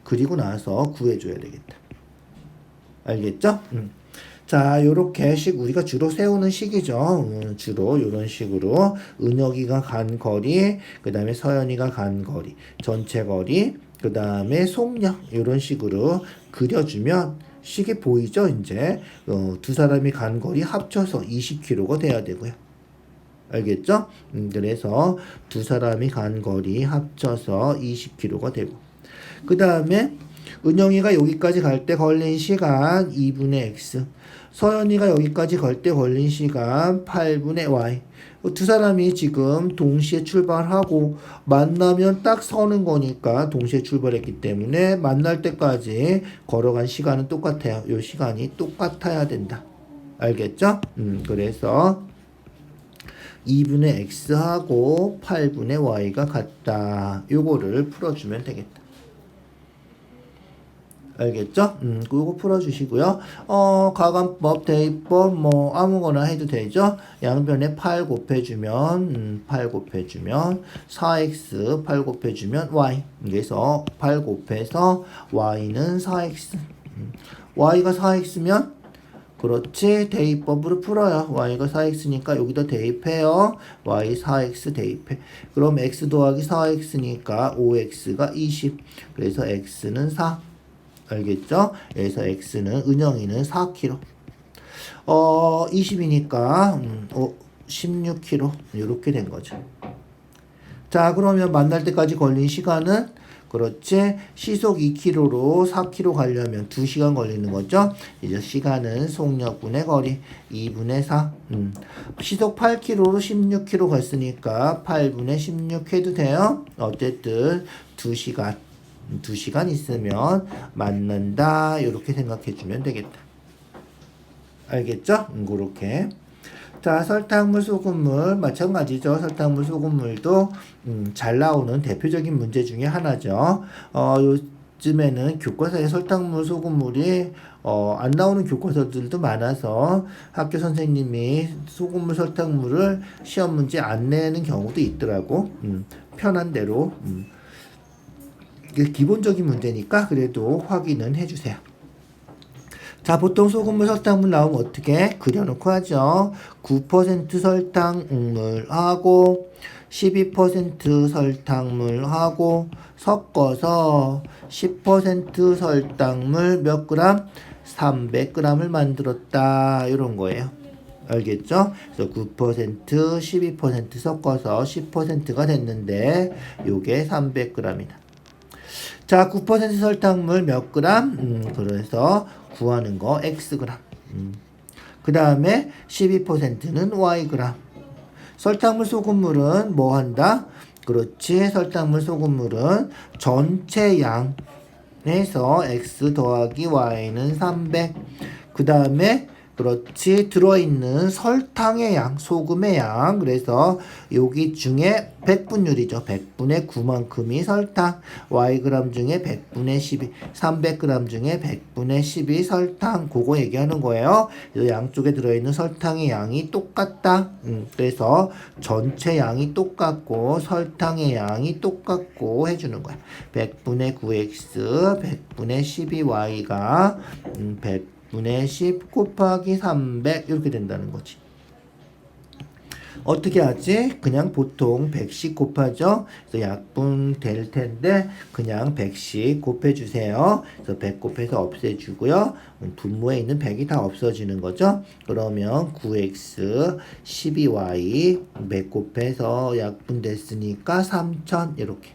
그리고 나서 구해줘야 되겠다. 알겠죠? 자, 요렇게 식 우리가 주로 세우는 식이죠. 주로 요런 식으로 은혁이가 간 거리, 그 다음에 서연이가 간 거리, 전체 거리, 그 다음에 속력 요런 식으로 그려주면 식이 보이죠. 이제 두 사람이 간 거리 합쳐서 20km가 돼야 되고요. 알겠죠? 그래서 두 사람이 간 거리 합쳐서 20km가 되고 그 다음에 은영이가 여기까지 갈 때 걸린 시간 2분의 x 서연이가 여기까지 갈 때 걸린 시간 8분의 y 두 사람이 지금 동시에 출발하고 만나면 딱 서는 거니까 동시에 출발했기 때문에 만날 때까지 걸어간 시간은 똑같아요. 이 시간이 똑같아야 된다. 알겠죠? 그래서 2분의 x하고 8분의 y가 같다. 요거를 풀어주면 되겠다. 알겠죠? 그거 풀어주시고요. 가관법, 대입법, 뭐, 아무거나 해도 되죠? 양변에 8 곱해주면, 4x, 8 곱해주면 y. 그래서 8 곱해서 y는 4x. y가 4x면, 그렇지. 대입법으로 풀어요. y가 4x니까 여기다 대입해요. y 4x 대입해. 그럼 x 더하기 4x니까 5x가 20. 그래서 x는 4. 알겠죠? 그래서 x는 은영이는 4kg. 20이니까 16kg 이렇게 된 거죠. 자, 그러면 만날 때까지 걸린 시간은 그렇지. 시속 2km로 4km 가려면 2시간 걸리는 거죠. 이제 시간은 속력분의 거리 2분의 4. 시속 8km로 16km 갔으니까 8분의 16 해도 돼요. 어쨌든 2시간. 2시간 있으면 만난다. 이렇게 생각해 주면 되겠다. 알겠죠? 그렇게. 자, 설탕물, 소금물 마찬가지죠. 설탕물, 소금물도 잘 나오는 대표적인 문제 중에 하나죠. 요즘에는 교과서에 설탕물, 소금물이 안 나오는 교과서들도 많아서 학교 선생님이 소금물, 설탕물을 시험 문제 안 내는 경우도 있더라고. 편한 대로. 기본적인 문제니까 그래도 확인은 해주세요. 자, 보통 소금물, 설탕물 나오면 어떻게 그려놓고 하죠. 9% 설탕물하고 12% 설탕물하고 섞어서 10% 설탕물 몇 그램? 300g을 만들었다. 이런 거예요. 알겠죠? 그래서 9%, 12% 섞어서 10%가 됐는데 요게 300g이다. 자, 9% 설탕물 몇 그램? 그래서 구하는 거 X그램. 그 다음에 12%는 Y그램. 설탕물, 소금물은 뭐 한다? 그렇지. 설탕물, 소금물은 전체 양에서 X 더하기 Y는 300. 그 다음에 그렇지. 들어있는 설탕의 양, 소금의 양. 그래서 여기 중에 100분율이죠. 100분의 9만큼이 설탕. Yg 중에 100분의 12. 300g 중에 100분의 12 설탕. 그거 얘기하는 거예요. 그래서 양쪽에 들어있는 설탕의 양이 똑같다. 그래서 전체 양이 똑같고 설탕의 양이 똑같고 해주는 거야. 100분의 9x, 100분의 12y가 100분의 10 곱하기 300 이렇게 된다는 거지. 어떻게 하지? 그냥 보통 100씩 곱하죠. 그래서 약분 될 텐데 그냥 100씩 곱해주세요. 그래서 100 곱해서 없애주고요. 분모에 있는 100이 다 없어지는 거죠. 그러면 9x 12y 100 곱해서 약분 됐으니까 3000 이렇게.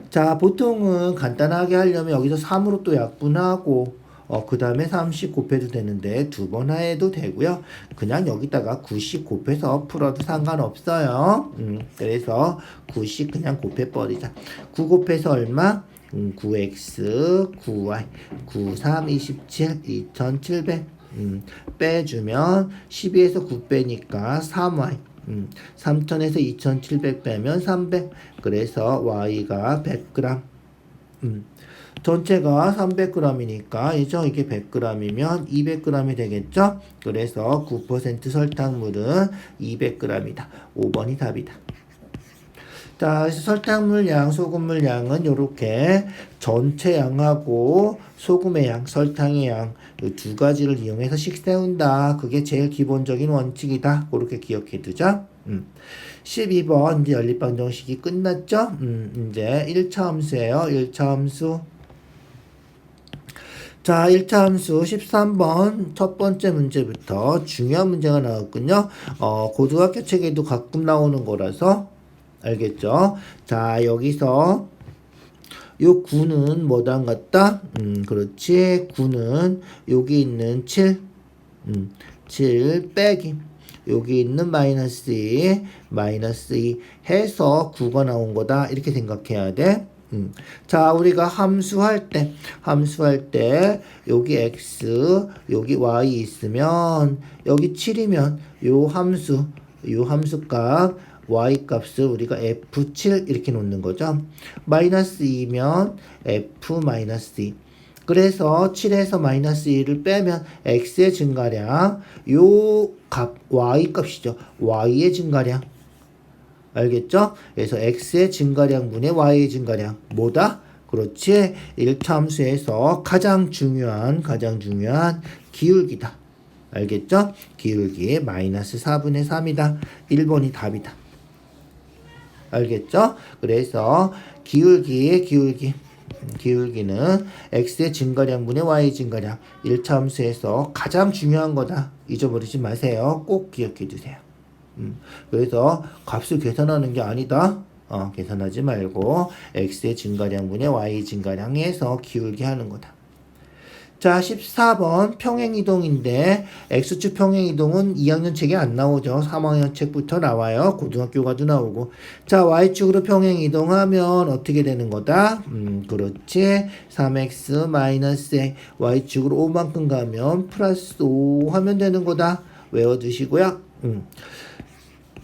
자, 보통은 간단하게 하려면 여기서 3으로 또 약분하고 그 다음에 30 곱해도 되는데 두 번 해도 되고요. 그냥 여기다가 90 곱해서 풀어도 상관없어요. 그래서 90 그냥 곱해버리자. 9 곱해서 얼마? 9x, 9y, 9, 3, 27, 2700. 빼주면 12에서 9 빼니까 3y. 3000에서 2700 빼면 300. 그래서 y가 100g. 전체가 300g이니까 이게 100g이면 200g이 되겠죠? 그래서 9% 설탕물은 200g이다. 5번이 답이다. 자, 그래서 설탕물 양, 소금물 양은 요렇게 전체 양하고 소금의 양, 설탕의 양, 이 두 가지를 이용해서 식 세운다. 그게 제일 기본적인 원칙이다. 그렇게 기억해 두자. 12번 이제 연립방정식이 끝났죠? 이제 1차 함수예요. 1차 함수. 자, 1차 함수 13번 첫 번째 문제부터 중요한 문제가 나왔군요. 고등학교 책에도 가끔 나오는 거라서 알겠죠? 자, 여기서 요 9는 뭐랑 같다? 그렇지. 9는 여기 있는 7, 7 빼기 여기 있는 마이너스 2, 마이너스 2 해서 9가 나온 거다. 이렇게 생각해야 돼. 자, 우리가 함수할 때 여기 x, 여기 y 있으면 여기 7이면 요 함수 값 y 값을 우리가 f7 이렇게 놓는 거죠. 마이너스 2면 f 마이너스 2. 그래서 7에서 마이너스 2를 빼면 x의 증가량, 요 값 y 값이죠. y의 증가량. 알겠죠? 그래서 x의 증가량분의 y의 증가량. 뭐다? 그렇지. 1차 함수에서 가장 중요한 기울기다. 알겠죠? 기울기 마이너스 4분의 3이다. 1번이 답이다. 알겠죠? 그래서 기울기는 x의 증가량분의 y의 증가량. 1차 함수에서 가장 중요한 거다. 잊어버리지 마세요. 꼭 기억해 두세요. 그래서 값을 계산하는 게 아니다. 계산하지 말고 x의 증가량분의 y의 증가량에서 기울기 하는 거다. 자, 14번 평행이동인데 x축 평행이동은 2학년 책에 안 나오죠. 3학년 책부터 나와요. 고등학교 가도 나오고. 자, y축으로 평행이동하면 어떻게 되는 거다? 그렇지. 3x-a y축으로 5만큼 가면 플러스 5 하면 되는 거다. 외워두시고요.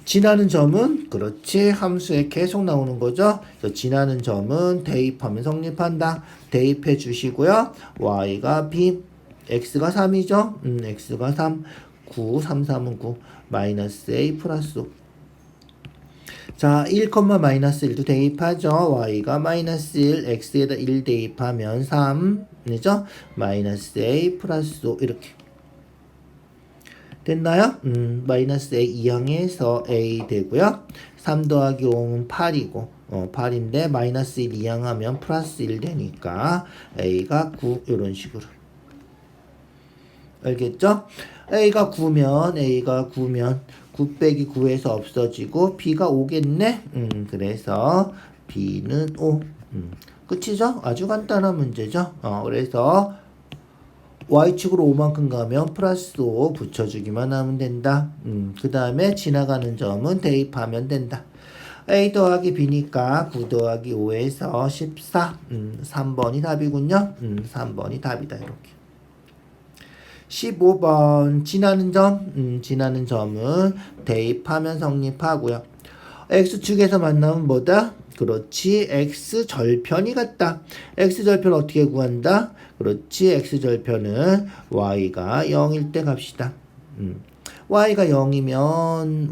지나는 점은 그렇지. 함수에 계속 나오는 거죠. 그래서 지나는 점은 대입하면 성립한다. 대입해 주시고요. y가 b, x가 3이죠. x가 3, 9, 3, 3은 9, 마이너스 a 플러스 5. 자, 1, 마이너스 1도 대입하죠. y가 마이너스 1, x에다 1 대입하면 3이죠. 마이너스 a 플러스 5 이렇게. 됐나요? 마이너스 a 2항에서 a 되고요. 3 더하기 5는 8이고 8인데 마이너스 1 2항하면 플러스 1 되니까 a가 9 이런 식으로. 알겠죠? a가 9면 9 빼기 9에서 없어지고 b가 5겠네? 그래서 b는 5. 끝이죠? 아주 간단한 문제죠? 그래서 y축으로 5만큼 가면 플러스 5 붙여주기만 하면 된다. 그 다음에 지나가는 점은 대입하면 된다. a 더하기 b니까 9 더하기 5에서 14. 3번이 답이군요. 3번이 답이다. 이렇게. 15번 지나는 점은 대입하면 성립하고요. x축에서 만나면 뭐다? 그렇지. x절편이 같다. x절편 어떻게 구한다? 그렇지. x절편은 y가 0일 때 갑시다. y가 0이면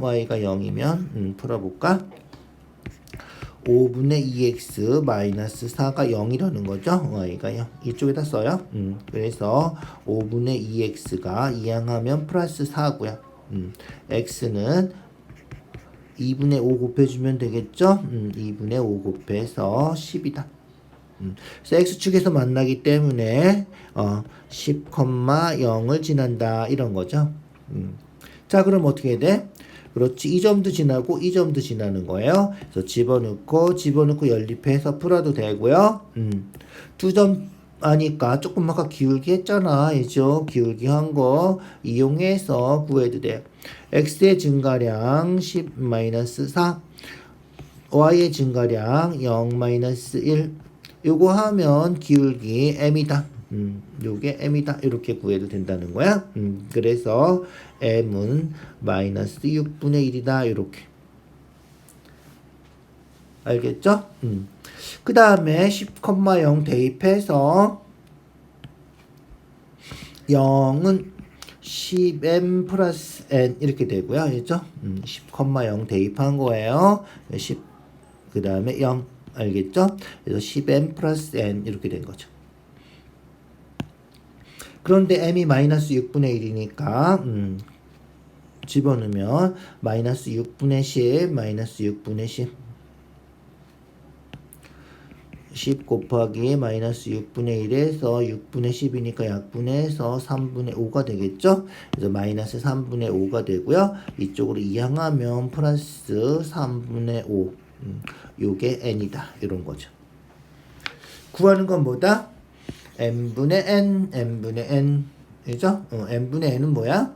풀어볼까? 5분의 2x 마이너스 4가 0이라는 거죠. y가 0. 이쪽에다 써요. 그래서 5분의 2x가 이항하면 플러스 4고요. x는 2분의 5 곱해주면 되겠죠? 2분의 5 곱해서 10이다. 그래서 x축에서 만나기 때문에 10,0을 지난다. 이런 거죠. 자, 그럼 어떻게 돼? 그렇지. 이 점도 지나고 이 점도 지나는 거예요. 그래서 집어넣고 연립해서 풀어도 되고요. 두 점 아니까 조금 아까 기울기 했잖아. 이죠? 기울기 한 거 이용해서 구해도 돼요. x의 증가량 10-4, y의 증가량 0-1. 요거 하면 기울기 m이다. 요게 m이다. 이렇게 구해도 된다는 거야. 그래서 m은 마이너스 6분의 1이다. 이렇게. 알겠죠? 그 다음에 10,0 대입해서 0은 10m 플러스 n 이렇게 되고요. 알겠죠? 10,0 대입한 거예요. 10 그 다음에 0. 알겠죠? 그래서 10m 플러스 n 이렇게 된 거죠. 그런데 m이 마이너스 6분의 1이니까 집어넣으면 마이너스 6분의 10 마이너스 6분의 10 곱하기 마이너스 6분의 1에서 6분의 10이니까 약분해서 3분의 5가 되겠죠? 그래서 마이너스 3분의 5가 되고요. 이쪽으로 이항하면 플러스 3분의 5 요게 n이다 이런 거죠. 구하는 건 뭐다? n분의 n 이죠? n분의 n은 뭐야?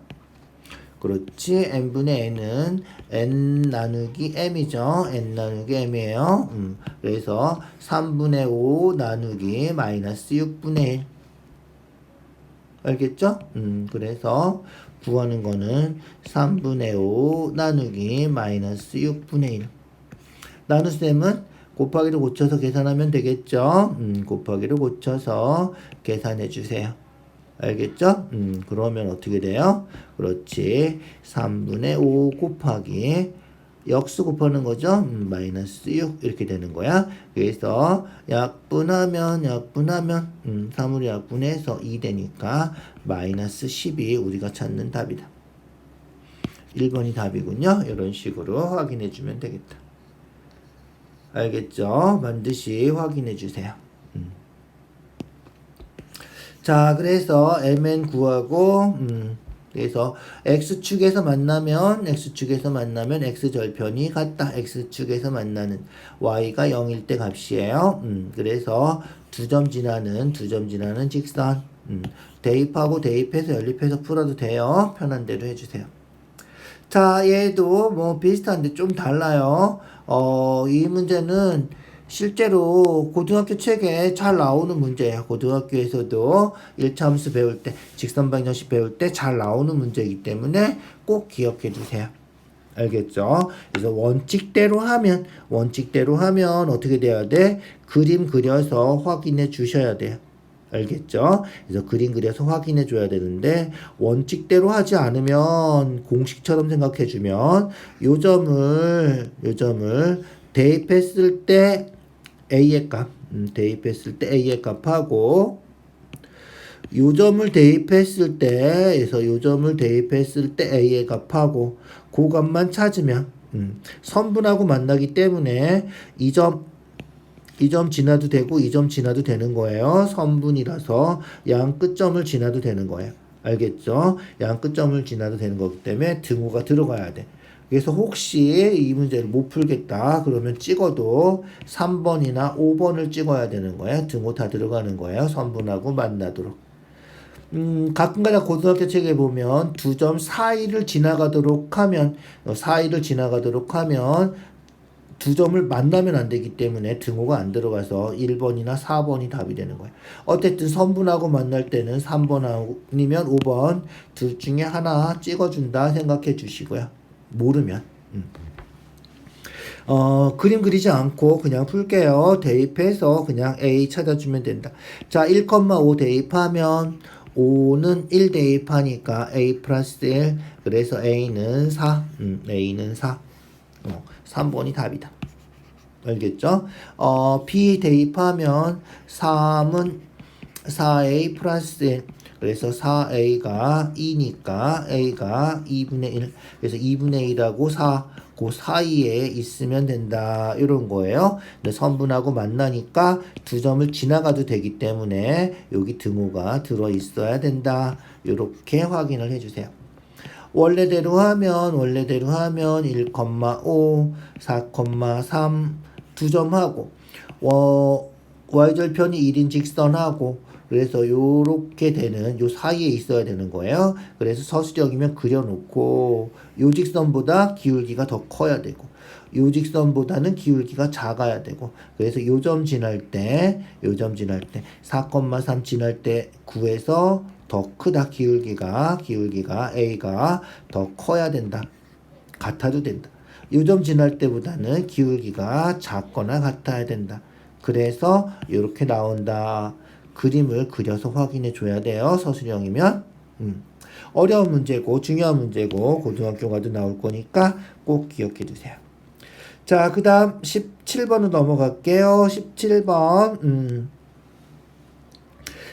그렇지. n분의 n은 n 나누기 m이죠. n 나누기 m이에요. 그래서 3분의 5 나누기 마이너스 6분의 1. 알겠죠? 그래서 구하는 거는 3분의 5 나누기 마이너스 6분의 1. 나눗셈은 곱하기를 고쳐서 계산하면 되겠죠? 곱하기를 고쳐서 계산해 주세요. 알겠죠? 그러면 어떻게 돼요? 그렇지. 3분의 5 곱하기 역수 곱하는 거죠? 마이너스 6 이렇게 되는 거야. 그래서 약분하면 3으로 약분해서 2 되니까 마이너스 10이 우리가 찾는 답이다. 1번이 답이군요. 이런 식으로 확인해 주면 되겠다. 알겠죠? 반드시 확인해 주세요. 자, 그래서 mn 구하고 그래서 x축에서 만나면 x절편이 같다. x축에서 만나는 y가 0일 때 값이에요. 그래서 두 점 지나는 직선 대입하고 대입해서 연립해서 풀어도 돼요. 편한 대로 해주세요. 자, 얘도 뭐 비슷한데 좀 달라요. 이 문제는 실제로 고등학교 책에 잘 나오는 문제예요. 고등학교에서도 1차 함수 배울 때, 직선방정식 배울 때 잘 나오는 문제이기 때문에 꼭 기억해 주세요. 알겠죠? 그래서 원칙대로 하면 어떻게 돼야 돼? 그림 그려서 확인해 주셔야 돼요. 알겠죠? 그래서 그림 그려서 확인해 줘야 되는데 원칙대로 하지 않으면 공식처럼 생각해 주면 요 점을 대입했을 때 A의 값, A의 값하고 요 점을 대입했을 때 A의 값하고 그 값만 찾으면 선분하고 만나기 때문에 이 점 지나도 되고 이 점 지나도 되는 거예요. 선분이라서 양 끝점을 지나도 되는 거예요. 알겠죠? 양 끝점을 지나도 되는 거기 때문에 등호가 들어가야 돼. 그래서 혹시 이 문제를 못 풀겠다 그러면 찍어도 3번이나 5번을 찍어야 되는 거예요. 등호 다 들어가는 거예요. 선분하고 만나도록. 가끔가다 고등학교 책에 보면 두 점 사이를 지나가도록 하면 두 점을 만나면 안 되기 때문에 등호가 안 들어가서 1번이나 4번이 답이 되는 거예요. 어쨌든 선분하고 만날 때는 3번 아니면 5번 둘 중에 하나 찍어준다 생각해 주시고요. 모르면 그림 그리지 않고 그냥 풀게요. 대입해서 그냥 A 찾아주면 된다. 자, 1,5 대입하면 5는 1 대입하니까 A 플러스 1 그래서 A는 4 3번이 답이다. 알겠죠? B 대입하면 3은 4A 플러스 1 그래서 4A가 2니까 A가 2분의 1 그래서 2분의 1하고 4 그 사이에 있으면 된다 이런 거예요. 근데 선분하고 만나니까 두 점을 지나가도 되기 때문에 여기 등호가 들어 있어야 된다 이렇게 확인을 해주세요. 원래대로 하면 1,5 4,3 두 점하고 y절편이 1인 직선하고 그래서 요렇게 되는 요 사이에 있어야 되는 거예요. 그래서 서술형이면 그려놓고 요 직선보다 기울기가 더 커야 되고 요 직선보다는 기울기가 작아야 되고 그래서 요 점 지날 때 4,3 지날 때 구해서 더 크다 기울기가 A가 더 커야 된다. 같아도 된다. 요 점 지날 때보다는 기울기가 작거나 같아야 된다. 그래서 이렇게 나온다. 그림을 그려서 확인해 줘야 돼요. 서술형이면. 어려운 문제고 중요한 문제고 고등학교 가도 나올 거니까 꼭 기억해 두세요. 자, 그 다음 17번으로 넘어갈게요. 17번.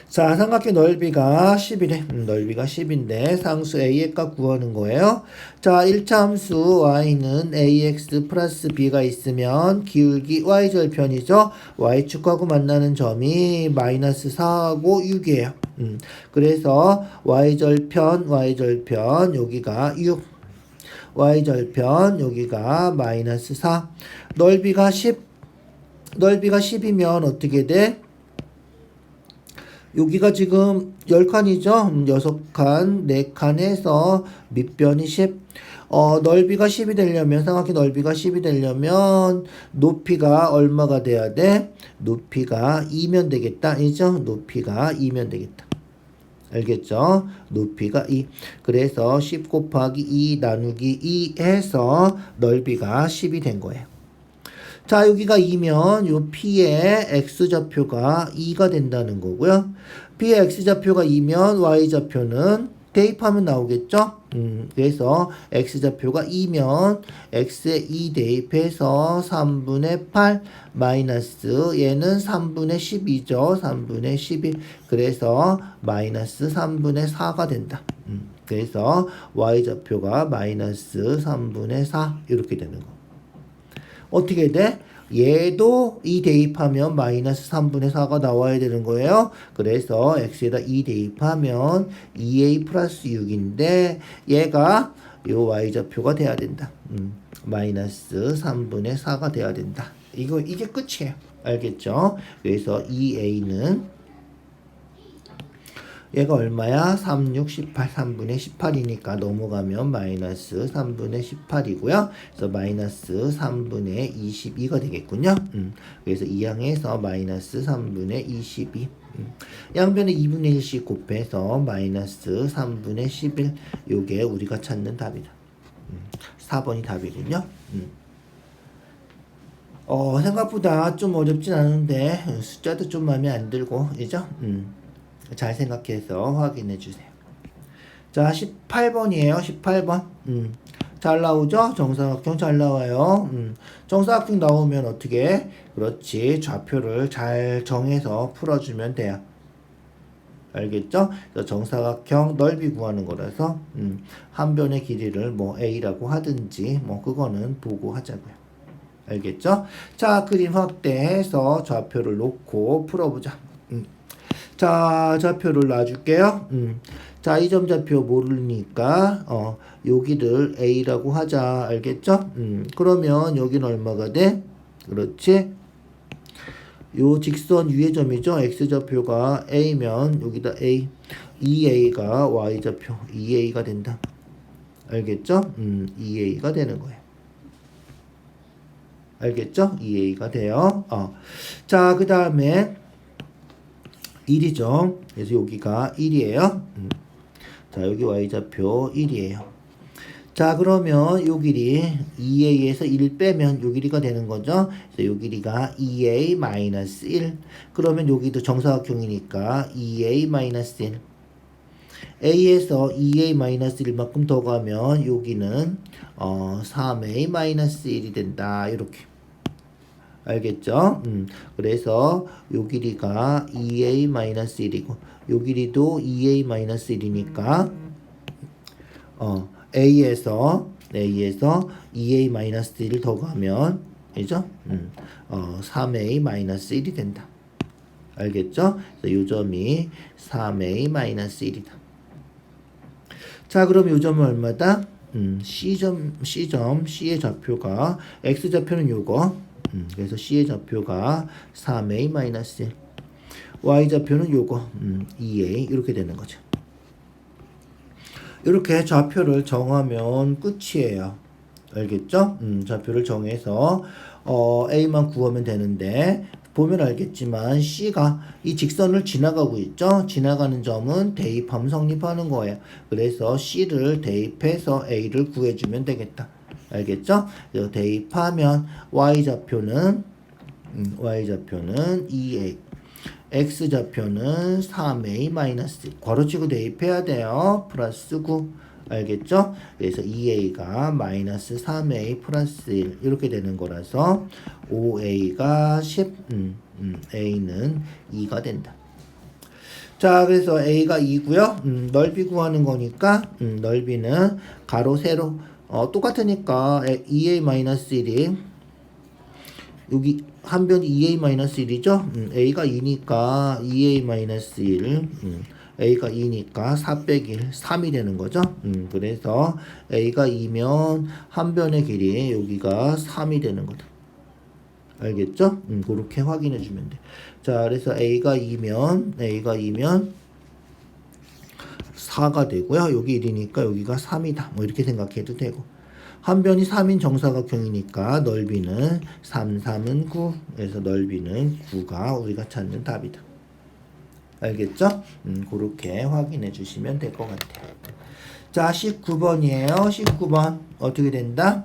자, 삼각형 넓이가 10이래. 넓이가 10인데 상수 a의 값 구하는 거예요. 자, 1차 함수 y는 ax 플러스 b가 있으면 기울기 y절편이죠. y축하고 만나는 점이 마이너스 4하고 6이에요. 그래서 y절편 여기가 6. y절편 여기가 마이너스 4. 넓이가 10. 넓이가 10이면 어떻게 돼? 여기가 지금 10칸이죠? 6칸, 4칸 해서 밑변이 10. 넓이가 10이 되려면, 삼각형 넓이가 10이 되려면, 높이가 얼마가 돼야 돼? 높이가 2면 되겠다. 이죠? 높이가 2면 되겠다. 알겠죠? 높이가 2. 그래서 10 곱하기 2 나누기 2 해서 넓이가 10이 된 거예요. 자, 여기가 2면 요 P의 X좌표가 2가 된다는 거고요. P의 X좌표가 2면 Y좌표는 대입하면 나오겠죠? 그래서 X좌표가 2면 X에 2 대입해서 3분의 8 마이너스 얘는 3분의 12죠. 3분의 12. 그래서 마이너스 3분의 4가 된다. 그래서 Y좌표가 마이너스 3분의 4 이렇게 되는 거. 어떻게 돼? 얘도 2 대입하면 마이너스 3분의 4가 나와야 되는 거예요. 그래서 x에다 2 대입하면 2a 플러스 6인데 얘가 요 y좌표가 돼야 된다. 마이너스 3분의 4가 돼야 된다. 이게 끝이에요. 알겠죠? 그래서 2a는 얘가 얼마야? 3, 6, 18, 3분의 18이니까 넘어가면 마이너스 3분의 18이고요. 그래서 마이너스 3분의 22가 되겠군요. 그래서 이 항에서 마이너스 3분의 22. 양변에 2분의 1씩 곱해서 마이너스 3분의 11. 요게 우리가 찾는 답이다. 4번이 답이군요. 생각보다 좀 어렵진 않은데 숫자도 좀 마음에 안 들고, 그죠? 잘 생각해서 확인해 주세요. 자, 18번이에요. 18번. 잘 나오죠? 정사각형 잘 나와요. 정사각형 나오면 어떻게? 그렇지. 좌표를 잘 정해서 풀어주면 돼요. 알겠죠? 그래서 정사각형 넓이 구하는 거라서 한 변의 길이를 뭐 A라고 하든지 뭐 그거는 보고 하자고요. 알겠죠? 자, 그림 확대해서 좌표를 놓고 풀어보자. 자, 좌표를 놔줄게요. 자, 이 점 좌표 모르니까 여기를 A라고 하자. 알겠죠? 그러면 여기는 얼마가 돼? 그렇지? 요 직선 위의 점이죠. X좌표가 A면 여기다 A 2A가 Y좌표 2A가 된다. 알겠죠? 2A가 되는 거예요. 알겠죠? 2A가 돼요. 자, 그 다음에 1이죠. 그래서 여기가 1이에요. 자, 여기 y좌표 1이에요. 자, 그러면 요 길이 2a에서 1 빼면 요 길이가 되는 거죠. 그래서 요 길이가 2a-1. 그러면 여기도 정사각형이니까 2a-1. a에서 2a-1만큼 더 가면 여기는 3a-1이 된다. 이렇게. 알겠죠? 그래서 요 길이가 2a-1이고 요 길이도 2a-1이니까 a에서 2a-1을 더 가면 그죠? 3a-1이 된다. 알겠죠? 그래서 요 점이 3a-1이다. 자, 그럼 요 점은 얼마다? C의 좌표가 X좌표는 요거. 그래서 C의 좌표가 3a-1. Y좌표는 요거 2a 이렇게 되는 거죠. 이렇게 좌표를 정하면 끝이에요. 알겠죠? 좌표를 정해서 A만 구하면 되는데 보면 알겠지만 C가 이 직선을 지나가고 있죠. 지나가는 점은 대입하면 성립하는 거예요. 그래서 C를 대입해서 A를 구해주면 되겠다. 알겠죠? 대입하면 y좌표는 2a, x좌표는 3a-1. 괄호치고 대입해야 돼요. 플러스 9. 알겠죠? 그래서 2a가 마이너스 3a 플러스 1 이렇게 되는 거라서 5a가 10, a는 2가 된다. 자, 그래서 a가 2고요. 넓이 구하는 거니까 넓이는 가로 세로 똑같으니까 2a-1이 여기 한 변이 2a-1이죠. a가 2니까 2a-1 a가 2니까 4 빼기 1 3이 되는 거죠. 그래서 a가 2면 한 변의 길이 여기가 3이 되는 거다. 알겠죠? 그렇게 확인해 주면 돼. 자, 그래서 a가 2면 4가 되고요. 여기 1이니까 여기가 3이다. 뭐 이렇게 생각해도 되고. 한 변이 3인 정사각형이니까 넓이는 3, 3은 9. 그래서 넓이는 9가 우리가 찾는 답이다. 알겠죠? 그렇게 확인해 주시면 될 것 같아요. 자, 19번이에요. 19번 어떻게 된다?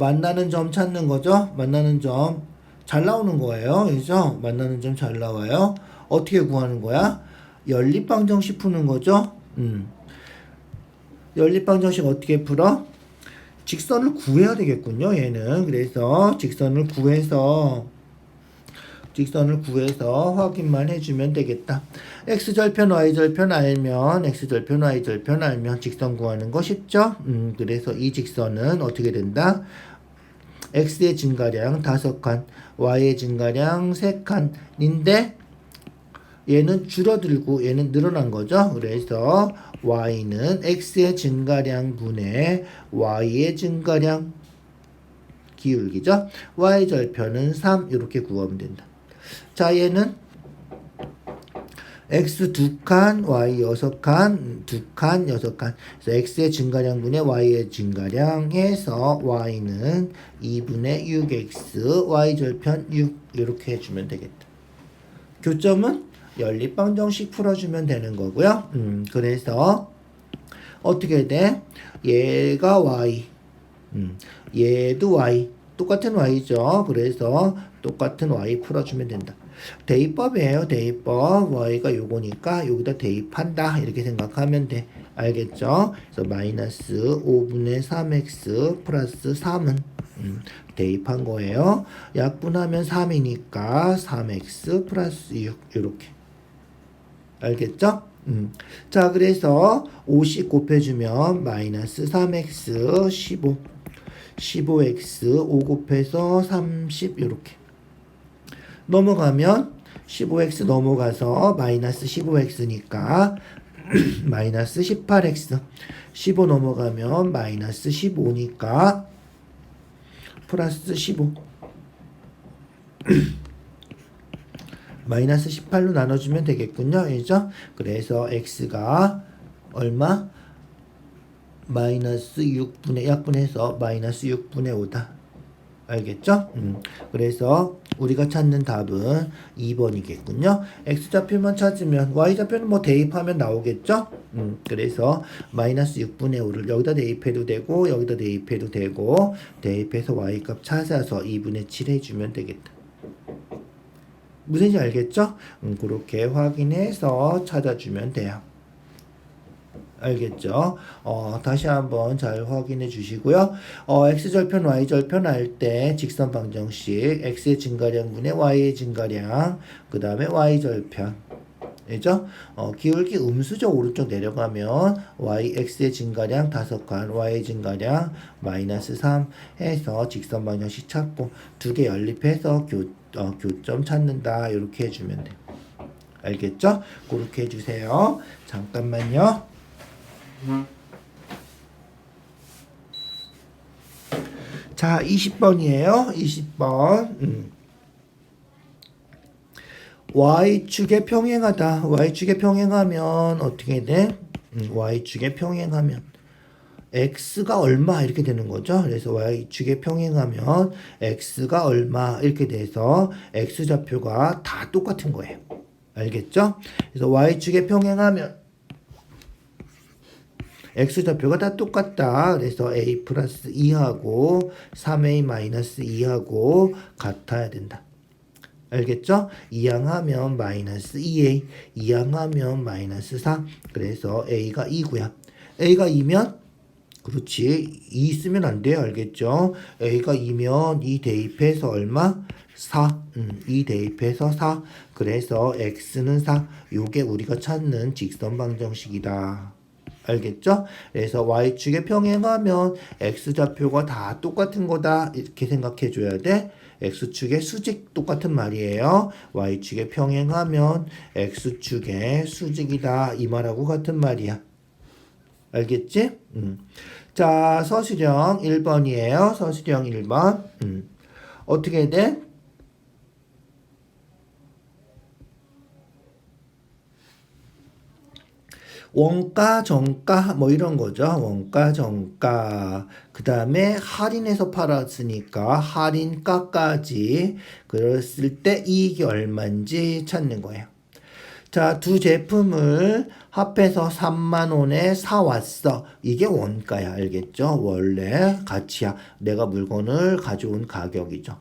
만나는 점 찾는 거죠. 만나는 점 잘 나오는 거예요. 그죠? 만나는 점 잘 나와요. 어떻게 구하는 거야? 연립방정식 푸는 거죠. 연립방정식 어떻게 풀어? 직선을 구해야 되겠군요. 얘는 그래서 직선을 구해서 확인만 해주면 되겠다. x절편 y절편 알면 x절편 y절편 알면 직선 구하는 거 쉽죠? 그래서 이 직선은 어떻게 된다? x의 증가량 5칸, y의 증가량 3칸인데 얘는 줄어들고 얘는 늘어난 거죠. 그래서 y는 x의 증가량 분의 y의 증가량 기울기죠. y절편은 3 이렇게 구하면 된다. 자, 얘는 x 2칸, y 6칸, 2칸, 6칸. 그래서 x의 증가량분의 y의 증가량 해서 y는 2분의 6x, y절편 6 이렇게 해주면 되겠다. 교점은 연립방정식 풀어주면 되는 거고요. 그래서 어떻게 돼? 얘가 y, 얘도 y, 똑같은 y죠. 그래서 똑같은 y 풀어주면 된다. 대입법이에요. 대입법. y가 요거니까 여기다 대입한다. 이렇게 생각하면 돼. 알겠죠? 그래서 마이너스 5분의 3x 플러스 3은 대입한 거예요. 약분하면 3이니까 3x 플러스 6 이렇게. 알겠죠? 자, 그래서 50 곱해주면 마이너스 3x 15 15x 5 곱해서 30 이렇게 넘어가면 15x 넘어가서 마이너스 15x니까 마이너스 18x 15 넘어가면 마이너스 15니까 플러스 15 마이너스 18로 나눠주면 되겠군요. 그죠? 그래서 x가 얼마? 마이너스 6분의 약분해서 마이너스 6분의 5다. 알겠죠? 그래서 우리가 찾는 답은 2번이겠군요. x좌표만 찾으면 y좌표는 뭐 대입하면 나오겠죠? 그래서 마이너스 6분의 5를 여기다 대입해도 되고 여기다 대입해도 되고 대입해서 y값 찾아서 2분의 7 해주면 되겠다. 무슨지 알겠죠? 그렇게 확인해서 찾아주면 돼요. 알겠죠? 다시 한번 잘 확인해 주시고요. x절편, y절편 할 때 직선 방정식 x의 증가량분의 y의 증가량 그 다음에 y절편 그죠? 기울기 음수죠. 오른쪽 내려가면 x의 증가량 5칸, y의 증가량 마이너스 3 해서 직선 방정식 찾고 두 개 연립해서 교점 찾는다. 이렇게 해주면 돼. 알겠죠? 그렇게 해주세요. 잠깐만요. 자, 20번이에요. 20번. y축에 평행하다. y축에 평행하면 어떻게 돼? y축에 평행하면 x가 얼마 이렇게 되는 거죠. 그래서 y축에 평행하면 x가 얼마 이렇게 돼서 x좌표가 다 똑같은 거예요. 알겠죠? 그래서 y축에 평행하면 x좌표가 다 똑같다. 그래서 a 플러스 2하고 3a 마이너스 2하고 같아야 된다. 알겠죠? 이항하면 마이너스 2a, 이항하면 마이너스 4. 그래서 a가 2고요. A가 2면 그렇지. 2 쓰면 안 돼요. 알겠죠? A가 2면 2 대입해서 얼마? 4. 2 대입해서 4. 그래서 X는 4. 요게 우리가 찾는 직선 방정식이다. 알겠죠? 그래서 Y축에 평행하면 X좌표가 다 똑같은 거다. 이렇게 생각해 줘야 돼. X축의 수직 똑같은 말이에요. Y축에 평행하면 X축의 수직이다. 이 말하고 같은 말이야. 알겠지? 자, 서술형 1번이에요. 서술형 1번. 어떻게 돼? 원가, 정가, 뭐 이런 거죠. 원가, 정가. 그 다음에 할인해서 팔았으니까 할인가까지. 그랬을 때 이익이 얼마인지 찾는 거예요. 자, 두 제품을 합해서 3만 원에 사왔어. 이게 원가야. 알겠죠? 원래 가치야. 내가 물건을 가져온 가격이죠.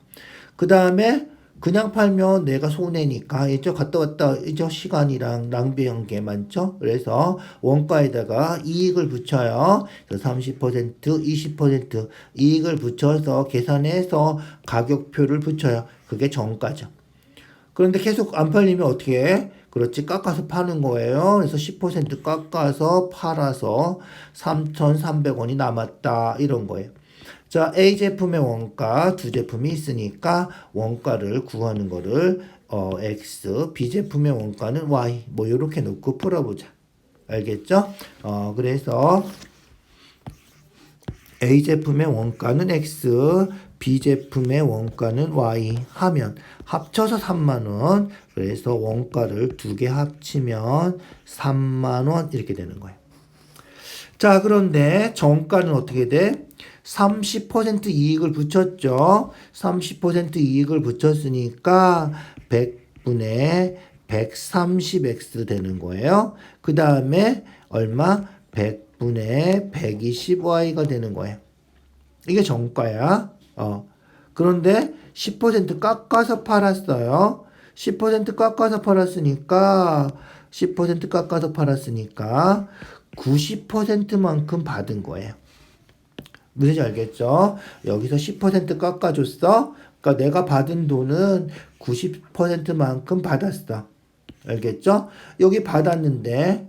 그 다음에 그냥 팔면 내가 손해니까 이제 갔다 왔다 이제 시간이랑 낭비한 게 많죠. 그래서 원가에다가 이익을 붙여요. 그래서 30%, 20% 이익을 붙여서 계산해서 가격표를 붙여요. 그게 정가죠. 그런데 계속 안 팔리면 어떻게 해? 그렇지, 깎아서 파는 거예요. 그래서 10% 깎아서 팔아서 3,300원이 남았다. 이런 거예요. 자, A 제품의 원가 두 제품이 있으니까 원가를 구하는 거를 X, B 제품의 원가는 Y 뭐 이렇게 놓고 풀어보자. 알겠죠? 그래서 A 제품의 원가는 X, B 제품의 원가는 Y 하면 합쳐서 3만원. 그래서 원가를 두 개 합치면 3만원 이렇게 되는 거예요. 자, 그런데 정가는 어떻게 돼? 30% 이익을 붙였죠. 30% 이익을 붙였으니까 100분의 130x 되는 거예요. 그 다음에 얼마? 100분의 120y가 되는 거예요. 이게 정가야. 그런데 10% 깎아서 팔았어요. 10% 깎아서 팔았으니까 10% 깎아서 팔았으니까 90%만큼 받은 거예요. 무슨지 알겠죠? 여기서 10% 깎아줬어. 그러니까 내가 받은 돈은 90%만큼 받았어. 알겠죠? 여기 받았는데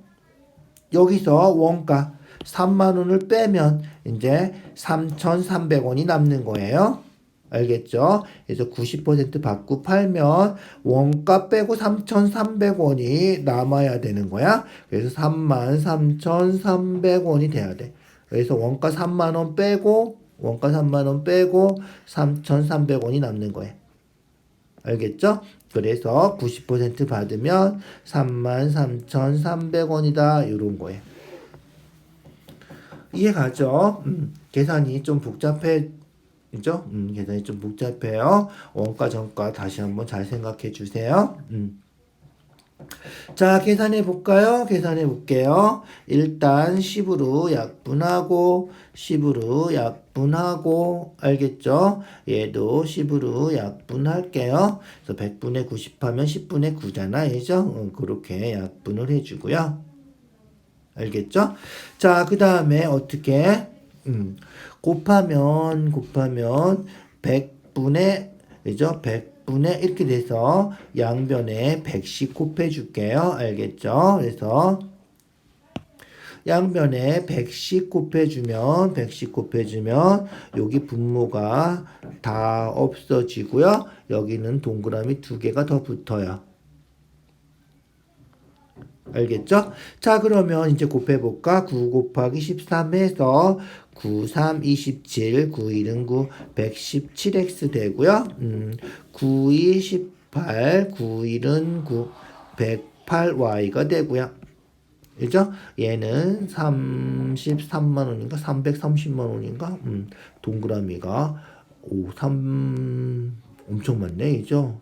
여기서 원가 3만 원을 빼면 이제 3,300원이 남는 거예요. 알겠죠? 그래서 90% 받고 팔면 원가 빼고 3,300원이 남아야 되는 거야. 그래서 33,300원이 돼야 돼. 그래서 원가 3만 원 빼고 3,300원이 남는 거예요. 알겠죠? 그래서 90% 받으면 33,300원이다. 이런 거예요. 이해가죠? 계산이 좀 복잡해. 그죠? 계산이 좀 복잡해요. 원가, 정가 다시 한번 잘 생각해 주세요. 자, 계산해 볼까요? 계산해 볼게요. 일단 10으로 약분하고 10으로 약분하고 알겠죠? 얘도 10으로 약분할게요. 그래서 100분의 90 하면 10분의 9잖아. 그죠? 그렇게 약분을 해주고요. 알겠죠? 자, 그 다음에 어떻게 곱하면 100분의 그죠? 100분의 이렇게 돼서 양변에 100씩 곱해 줄게요. 알겠죠? 그래서 양변에 100씩 곱해주면 여기 분모가 다 없어지고요. 여기는 동그라미 두 개가 더 붙어요. 알겠죠? 자, 그러면 이제 곱해볼까? 9 곱하기 13 해서 9, 3, 27, 9, 1은 9, 117x 되고요. 9, 2, 18, 9, 1은 9, 108y가 되고요. 그죠? 얘는 33만 원인가? 330만 원인가? 동그라미가 엄청 많네, 그죠?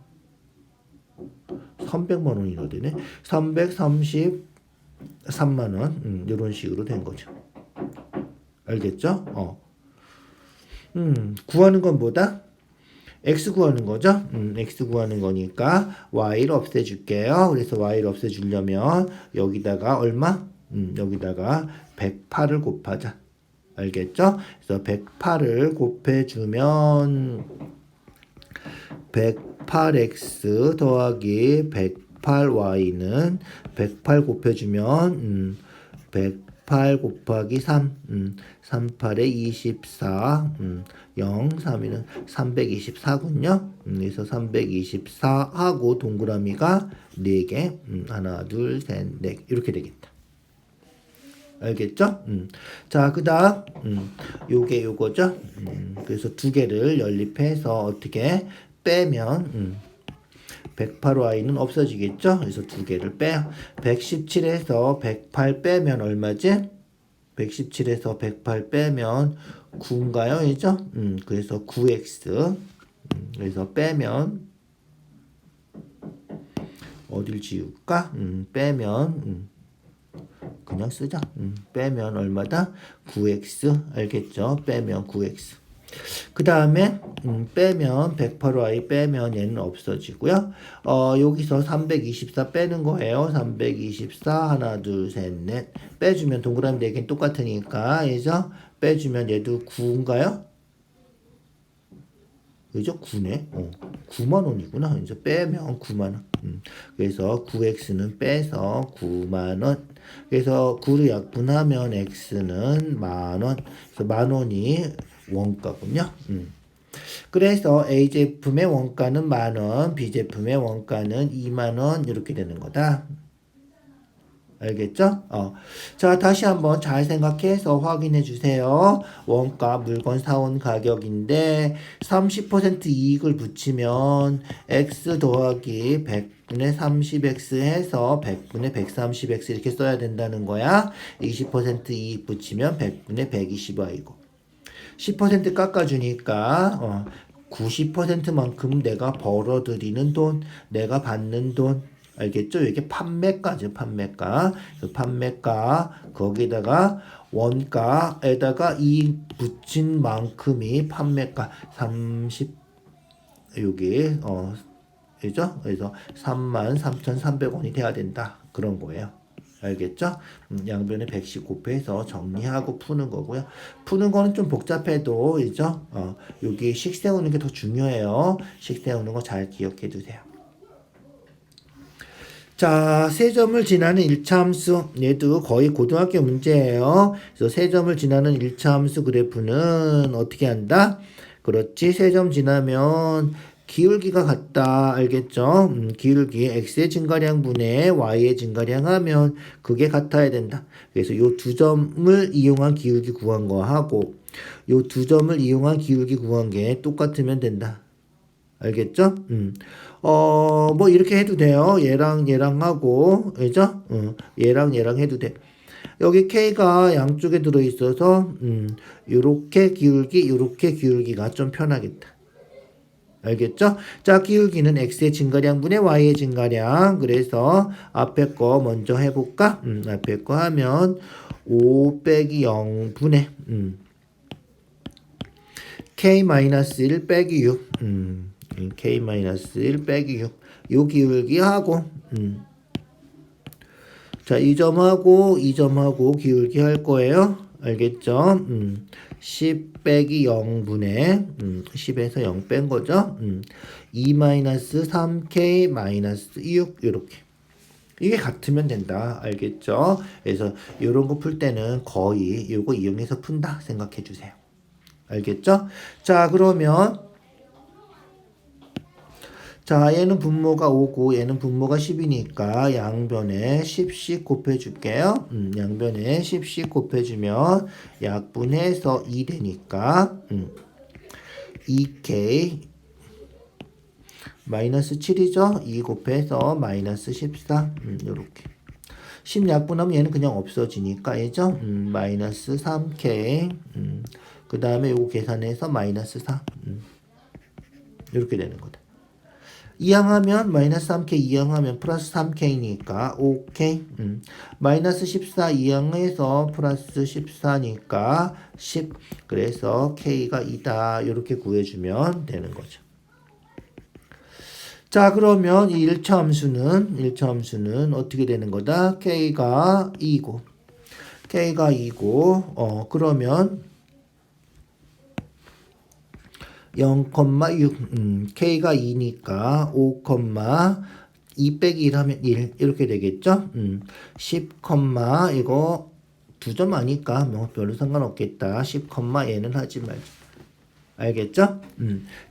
300만 원이나 되네. 333만 원. 이런 식으로 된 거죠. 알겠죠? 구하는 건 뭐다? x 구하는 거죠? x 구하는 거니까 y를 없애줄게요. 그래서 y를 없애주려면 여기다가 얼마? 여기다가 108을 곱하자. 알겠죠? 그래서 108을 곱해주면 108x 더하기 108y는 108 곱해주면 108 곱하기 3, 38에 24, 0, 3이는 324군요. 그래서 324하고 동그라미가 4개, 하나, 둘, 셋, 넷 이렇게 되겠다. 알겠죠? 자, 그 다음, 요게 요거죠? 그래서 두 개를 연립해서 어떻게 빼면, 108y는 없어지겠죠? 그래서 두 개를 빼요. 117에서 108 빼면 얼마지? 117에서 108 빼면 9인가요? 이죠? 그래서 9x. 그래서 빼면, 어딜 지울까? 빼면, 그냥 쓰자. 빼면 얼마다? 9x. 알겠죠? 빼면 9x. 그 다음에 빼면 108y 빼면 얘는 없어지고요. 여기서 324 빼는 거예요. 324 하나 둘 셋 넷 빼주면 동그라미 4개는 똑같으니까 그죠? 빼주면 얘도 9인가요? 그죠? 9네. 9만 원이구나. 이제 빼면 9만 원. 그래서 9x는 빼서 9만 원. 그래서 9를 약분하면 x는 만 원. 그래서 만 원이 원가군요. 그래서 A 제품의 원가는 만 원, B 제품의 원가는 2만 원 이렇게 되는 거다. 알겠죠? 자, 다시 한번 잘 생각해서 확인해 주세요. 원가 물건 사온 가격인데 30% 이익을 붙이면 x 더하기 100분의 30x 해서 100분의 130x 이렇게 써야 된다는 거야. 20% 이익 붙이면 100분의 120y고 10% 깎아주니까 90%만큼 내가 벌어들이는 돈, 내가 받는 돈. 알겠죠? 이게 판매가죠, 판매가. 판매가, 거기다가 원가에다가 이 붙인 만큼이 판매가 30, 여기, 그죠? 그래서 33,300원이 돼야 된다. 그런 거예요. 알겠죠? 양변에 110 곱해서 정리하고 푸는 거고요. 푸는 거는 좀 복잡해도, 그죠? 여기 식 세우는 게 더 중요해요. 식 세우는 거 잘 기억해 두세요. 자, 세 점을 지나는 1차 함수. 얘도 거의 고등학교 문제예요. 그래서 세 점을 지나는 1차 함수 그래프는 어떻게 한다? 그렇지. 세 점 지나면 기울기가 같다. 알겠죠? 기울기 x의 증가량 분의 y의 증가량 하면 그게 같아야 된다. 그래서 요 두 점을 이용한 기울기 구한 거 하고 요 두 점을 이용한 기울기 구한 게 똑같으면 된다. 알겠죠? 뭐 이렇게 해도 돼요. 얘랑 얘랑 하고, 그죠? 얘랑 얘랑 해도 돼. 여기 K가 양쪽에 들어있어서 요렇게 기울기가 좀 편하겠다. 알겠죠? 자, 기울기는 x의 증가량분의 y의 증가량. 그래서 앞에 거 먼저 해볼까? 앞에 거 하면 5 빼기 0분의 k-1 빼기 6 k-1 빼기 6 요 기울기하고 자, 이 점하고 이 점하고 기울기 할 거예요. 알겠죠? 10 빼기 0분의 10에서 0 뺀 거죠. 2-3k-6 이렇게 이게 같으면 된다. 알겠죠? 그래서 이런 거 풀 때는 거의 이거 이용해서 푼다 생각해 주세요. 알겠죠? 자, 그러면 자, 얘는 분모가 5고 얘는 분모가 10이니까 양변에 10씩 곱해줄게요. 양변에 10씩 곱해주면 약분해서 2 되니까 2k 마이너스 7이죠? 2 곱해서 마이너스 14 요렇게 10 약분하면 얘는 그냥 없어지니까 얘죠? 마이너스 3k 그 다음에 요거 계산해서 마이너스 4 이렇게 되는 거다. 이항하면 마이너스 3k 이항하면 플러스 3k니까 5k 마이너스 14 이항해서 플러스 14니까 10 그래서 k가 2다 이렇게 구해주면 되는 거죠. 자, 그러면 이 1차 함수는 어떻게 되는 거다? k가 2고 K가 2고, 그러면 0,6, K가 2니까 5, 2 빼기 1 하면 1 이렇게 되겠죠? 10, 이거 2점 아니까 뭐 별로 상관없겠다. 10, 얘는 하지 말자. 알겠죠?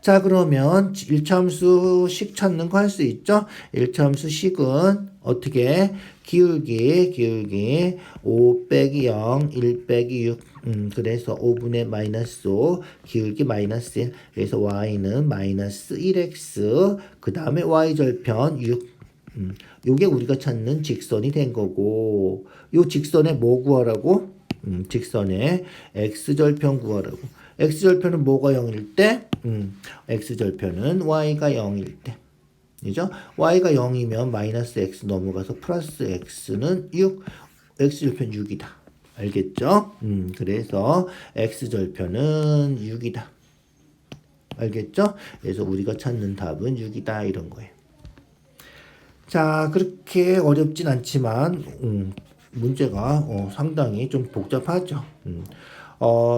자, 그러면 1차함수식 찾는 거 할 수 있죠? 1차함수식은 어떻게? 기울기 5 빼기 0, 1 빼기 6. 그래서 5분의 마이너스 5, 기울기 마이너스 1. 그래서 y는 마이너스 1x, 그 다음에 y절편 6. 요게 우리가 찾는 직선이 된 거고, 요 직선에 뭐 구하라고? 직선에 x절편 구하라고. x절편은 뭐가 0일 때? x절편은 y가 0일 때. 그죠? y가 0이면 마이너스 x 넘어가서 플러스 x는 6, x절편 6이다. 알겠죠? 그래서 x절편은 6이다. 알겠죠? 그래서 우리가 찾는 답은 6이다. 이런 거예요. 자, 그렇게 어렵진 않지만 문제가 상당히 좀 복잡하죠.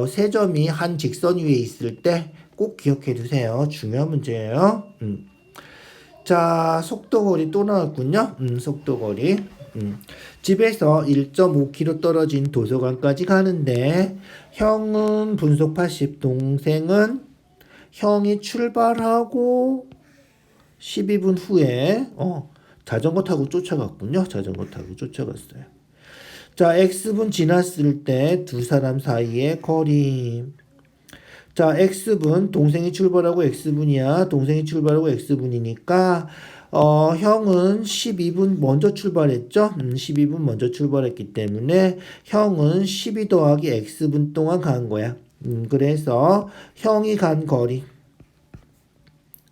세 점이 한 직선 위에 있을 때 꼭 기억해 두세요. 중요한 문제예요. 자, 속도거리 또 나왔군요. 속도거리. 집에서 1.5km 떨어진 도서관까지 가는데 형은 분속 80, 동생은 형이 출발하고 12분 후에 자전거 타고 쫓아갔군요. 자전거 타고 쫓아갔어요. 자, x분 지났을 때 두 사람 사이의 거리. 자, x분, 동생이 출발하고 x분이야. 동생이 출발하고 x분이니까 형은 12분 먼저 출발했죠. 12분 먼저 출발했기 때문에 형은 12 더하기 x분 동안 간 거야. 그래서 형이 간 거리.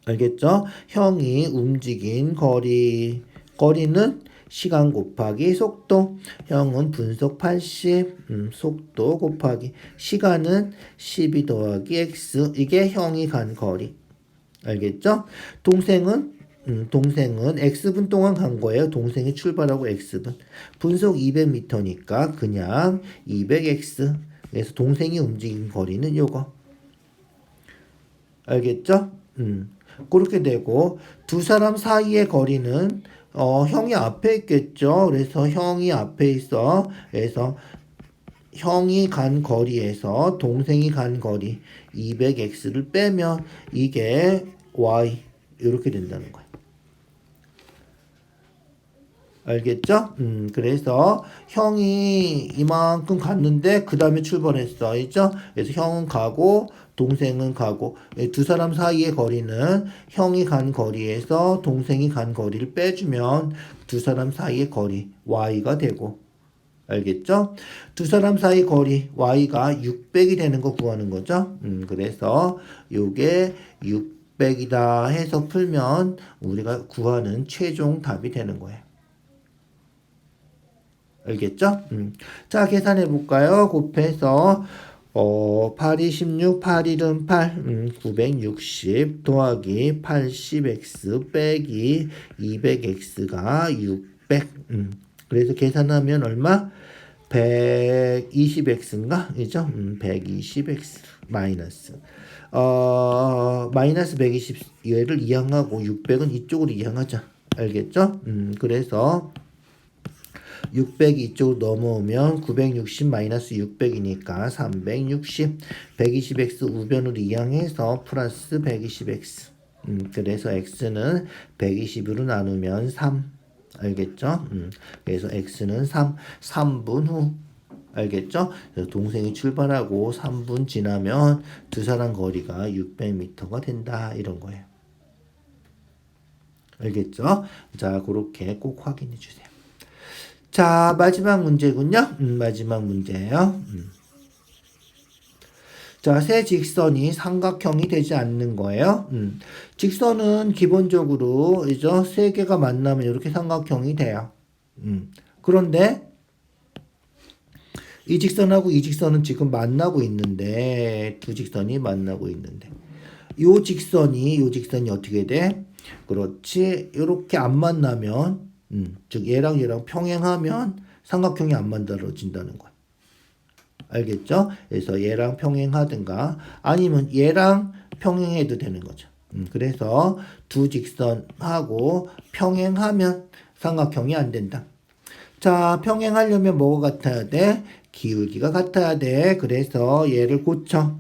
알겠죠? 형이 움직인 거리는 시간 곱하기 속도. 형은 분속 80, 속도 곱하기 시간은 12 더하기 x. 이게 형이 간 거리. 알겠죠? 동생은 x분 동안 간 거예요. 동생이 출발하고 x분. 분속 200m니까 그냥 200x. 그래서 동생이 움직인 거리는 요거. 알겠죠? 그렇게 되고, 두 사람 사이의 거리는 형이 앞에 있겠죠. 그래서 형이 앞에 있어. 그래서 형이 간 거리에서 동생이 간 거리 200x를 빼면 이게 y 이렇게 된다는 거예요. 알겠죠? 그래서 형이 이만큼 갔는데 그 다음에 출발했어. 알죠? 그래서 형은 가고 동생은 가고 두 사람 사이의 거리는 형이 간 거리에서 동생이 간 거리를 빼주면 두 사람 사이의 거리 y가 되고. 알겠죠? 두 사람 사이 거리 y가 600이 되는 거 구하는 거죠. 그래서 요게 600이다 해서 풀면 우리가 구하는 최종 답이 되는 거예요. 알겠죠? 자, 계산해 볼까요? 곱해서 8이 16, 8일은 8, 960 더하기 80x 빼기 200x가 600. 그래서 계산하면 얼마? 120x인가? 그죠? 120x 마이너스. 마이너스 120 얘를 이항하고 600은 이쪽으로 이항하자. 알겠죠? 그래서 600 이쪽으로 넘어오면 960 마이너스 600이니까 360. 120x 우변으로 이항해서 플러스 120x. 그래서 x는 120으로 나누면 3. 알겠죠? 그래서 x는 3분 후. 알겠죠? 그래서 동생이 출발하고 3분 지나면 두 사람 거리가 600m가 된다. 이런 거예요. 알겠죠? 자, 그렇게 꼭 확인해 주세요. 자, 마지막 문제군요. 마지막 문제예요. 자, 세 직선이 삼각형이 되지 않는 거예요. 직선은 기본적으로 이죠, 세 개가 만나면 이렇게 삼각형이 돼요. 그런데 이 직선하고 이 직선은 지금 만나고 있는데, 두 직선이 만나고 있는데, 요 직선이 어떻게 돼? 그렇지, 이렇게 안 만나면, 즉 얘랑 얘랑 평행하면 삼각형이 안 만들어진다는 거야. 알겠죠? 그래서 얘랑 평행하든가 아니면 얘랑 평행해도 되는 거죠. 그래서 두 직선하고 평행하면 삼각형이 안 된다. 자, 평행하려면 뭐가 같아야 돼? 기울기가 같아야 돼. 그래서 얘를 고쳐.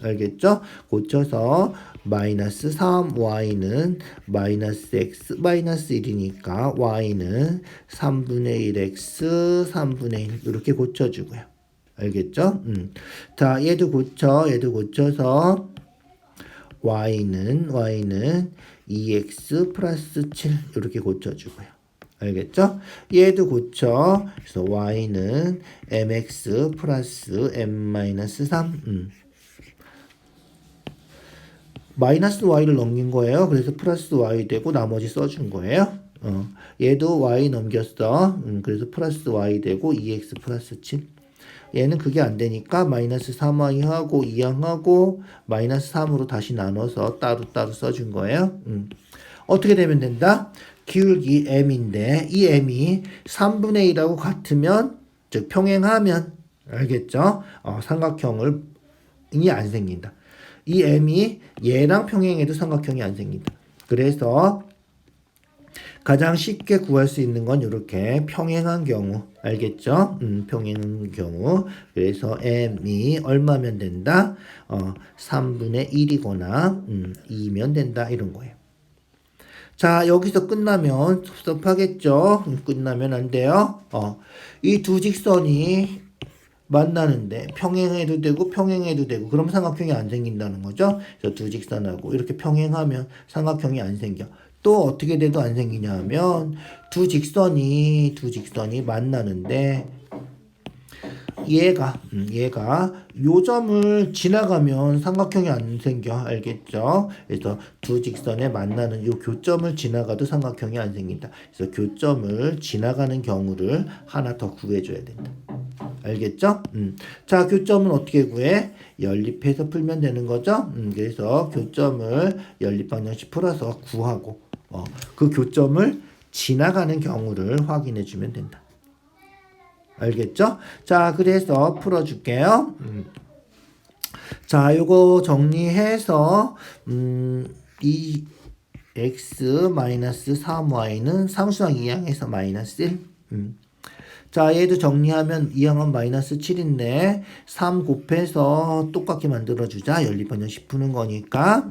알겠죠? 고쳐서 마이너스 3y는 마이너스 x 마이너스 1이니까 y는 3분의 1x 3분의 1 이렇게 고쳐주고요. 알겠죠? 자, 얘도 고쳐서 y는 2x 플러스 7 이렇게 고쳐주고요. 알겠죠? 얘도 고쳐. 그래서 y는 mx 플러스 m-3 마이너스 y를 넘긴 거예요. 그래서 플러스 y 되고 나머지 써준 거예요. 얘도 y 넘겼어. 그래서 플러스 y 되고 2x 플러스 7. 얘는 그게 안 되니까 마이너스 3y하고 2항하고 마이너스 3으로 다시 나눠서 따로따로 써준 거예요. 어떻게 되면 된다? 기울기 m인데 이 m이 3분의 1하고 같으면 즉 평행하면 알겠죠? 삼각형이 안 생긴다. 이 m이 얘랑 평행해도 삼각형이 안 생긴다. 그래서 가장 쉽게 구할 수 있는 건 이렇게 평행한 경우 알겠죠? 평행한 경우 그래서 m이 얼마면 된다? 3분의 1이거나 2면 된다 이런 거예요. 자, 여기서 끝나면 섭섭하겠죠? 끝나면 안 돼요. 이 두 직선이 만나는데 평행해도 되고 그럼 삼각형이 안 생긴다는 거죠. 그래서 두 직선하고 이렇게 평행하면 삼각형이 안 생겨. 또 어떻게 돼도 안 생기냐 하면 두 직선이 만나는데 얘가 요 점을 지나가면 삼각형이 안 생겨. 알겠죠? 그래서 두 직선에 만나는 요 교점을 지나가도 삼각형이 안 생긴다. 그래서 교점을 지나가는 경우를 하나 더 구해줘야 된다. 알겠죠? 자, 교점은 어떻게 구해? 연립해서 풀면 되는 거죠? 그래서 교점을 연립방정식 풀어서 구하고 그 교점을 지나가는 경우를 확인해 주면 된다. 알겠죠? 자, 그래서 풀어줄게요. 자, 요거 정리해서 이 x-3y는 상수항 2항에서 마이너스 1. 자, 얘도 정리하면 2항은 마이너스 7인데 3 곱해서 똑같게 만들어주자. 연립방정식 푸는 거니까.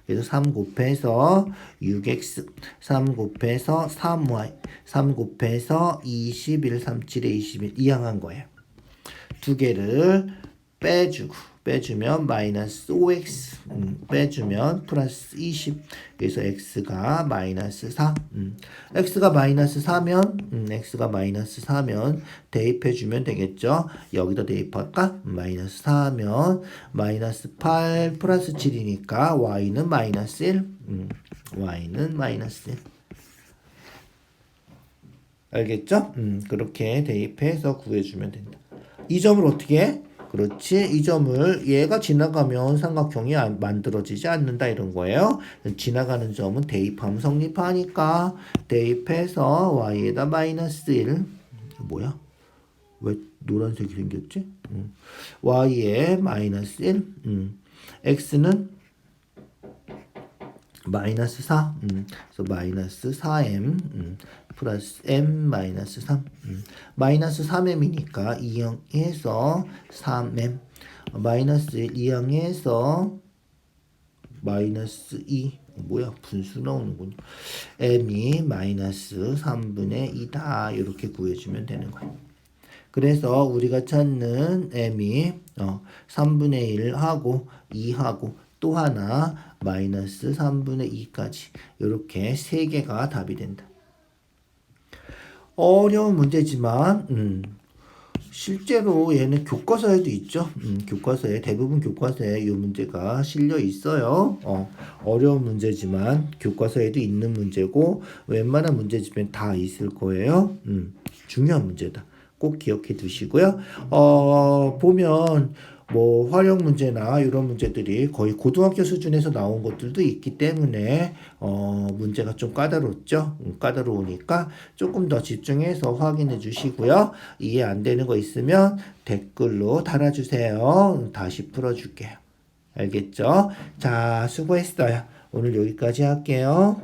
그래서 3 곱해서 6x 3 곱해서 3y 3 곱해서 21 37에 21 2항한 거예요. 두 개를 빼주면 마이너스 5x 빼주면 플러스 20 그래서 x가 마이너스 4 x가 마이너스 4면 대입해주면 되겠죠. 여기다 대입할까? 마이너스 4면 마이너스 8 플러스 7이니까 y는 마이너스 1 y는 마이너스 1 알겠죠? 그렇게 대입해서 구해주면 된다. 이 점을 어떻게 해? 그렇지. 이 점을 얘가 지나가면 삼각형이 만들어지지 않는다 이런 거예요. 지나가는 점은 대입하면 성립하니까 대입해서 y에다 마이너스 1 뭐야? 왜 노란색이 생겼지? y에 마이너스 1 x는 마이너스 4 그래서 마이너스 4m 플러스 m 마이너스 3 마이너스 3m이니까 2항에서 3m 마이너스 1 2항에서 마이너스 2 뭐야 분수 나오는군요. m이 마이너스 3분의 2다 이렇게 구해주면 되는 거예요. 그래서 우리가 찾는 m이 3분의 1하고 2하고 또 하나 마이너스 3분의 2까지 이렇게 세 개가 답이 된다. 어려운 문제지만 실제로 얘는 교과서에도 있죠. 교과서에 대부분 교과서에 이 문제가 실려 있어요. 어려운 문제지만 교과서에도 있는 문제고 웬만한 문제집엔 다 있을 거예요. 중요한 문제다. 꼭 기억해 두시고요. 보면 뭐 활용 문제나 이런 문제들이 거의 고등학교 수준에서 나온 것들도 있기 때문에 문제가 좀 까다롭죠. 까다로우니까 조금 더 집중해서 확인해 주시고요. 이해 안 되는 거 있으면 댓글로 달아주세요. 다시 풀어줄게요. 알겠죠? 자, 수고했어요. 오늘 여기까지 할게요.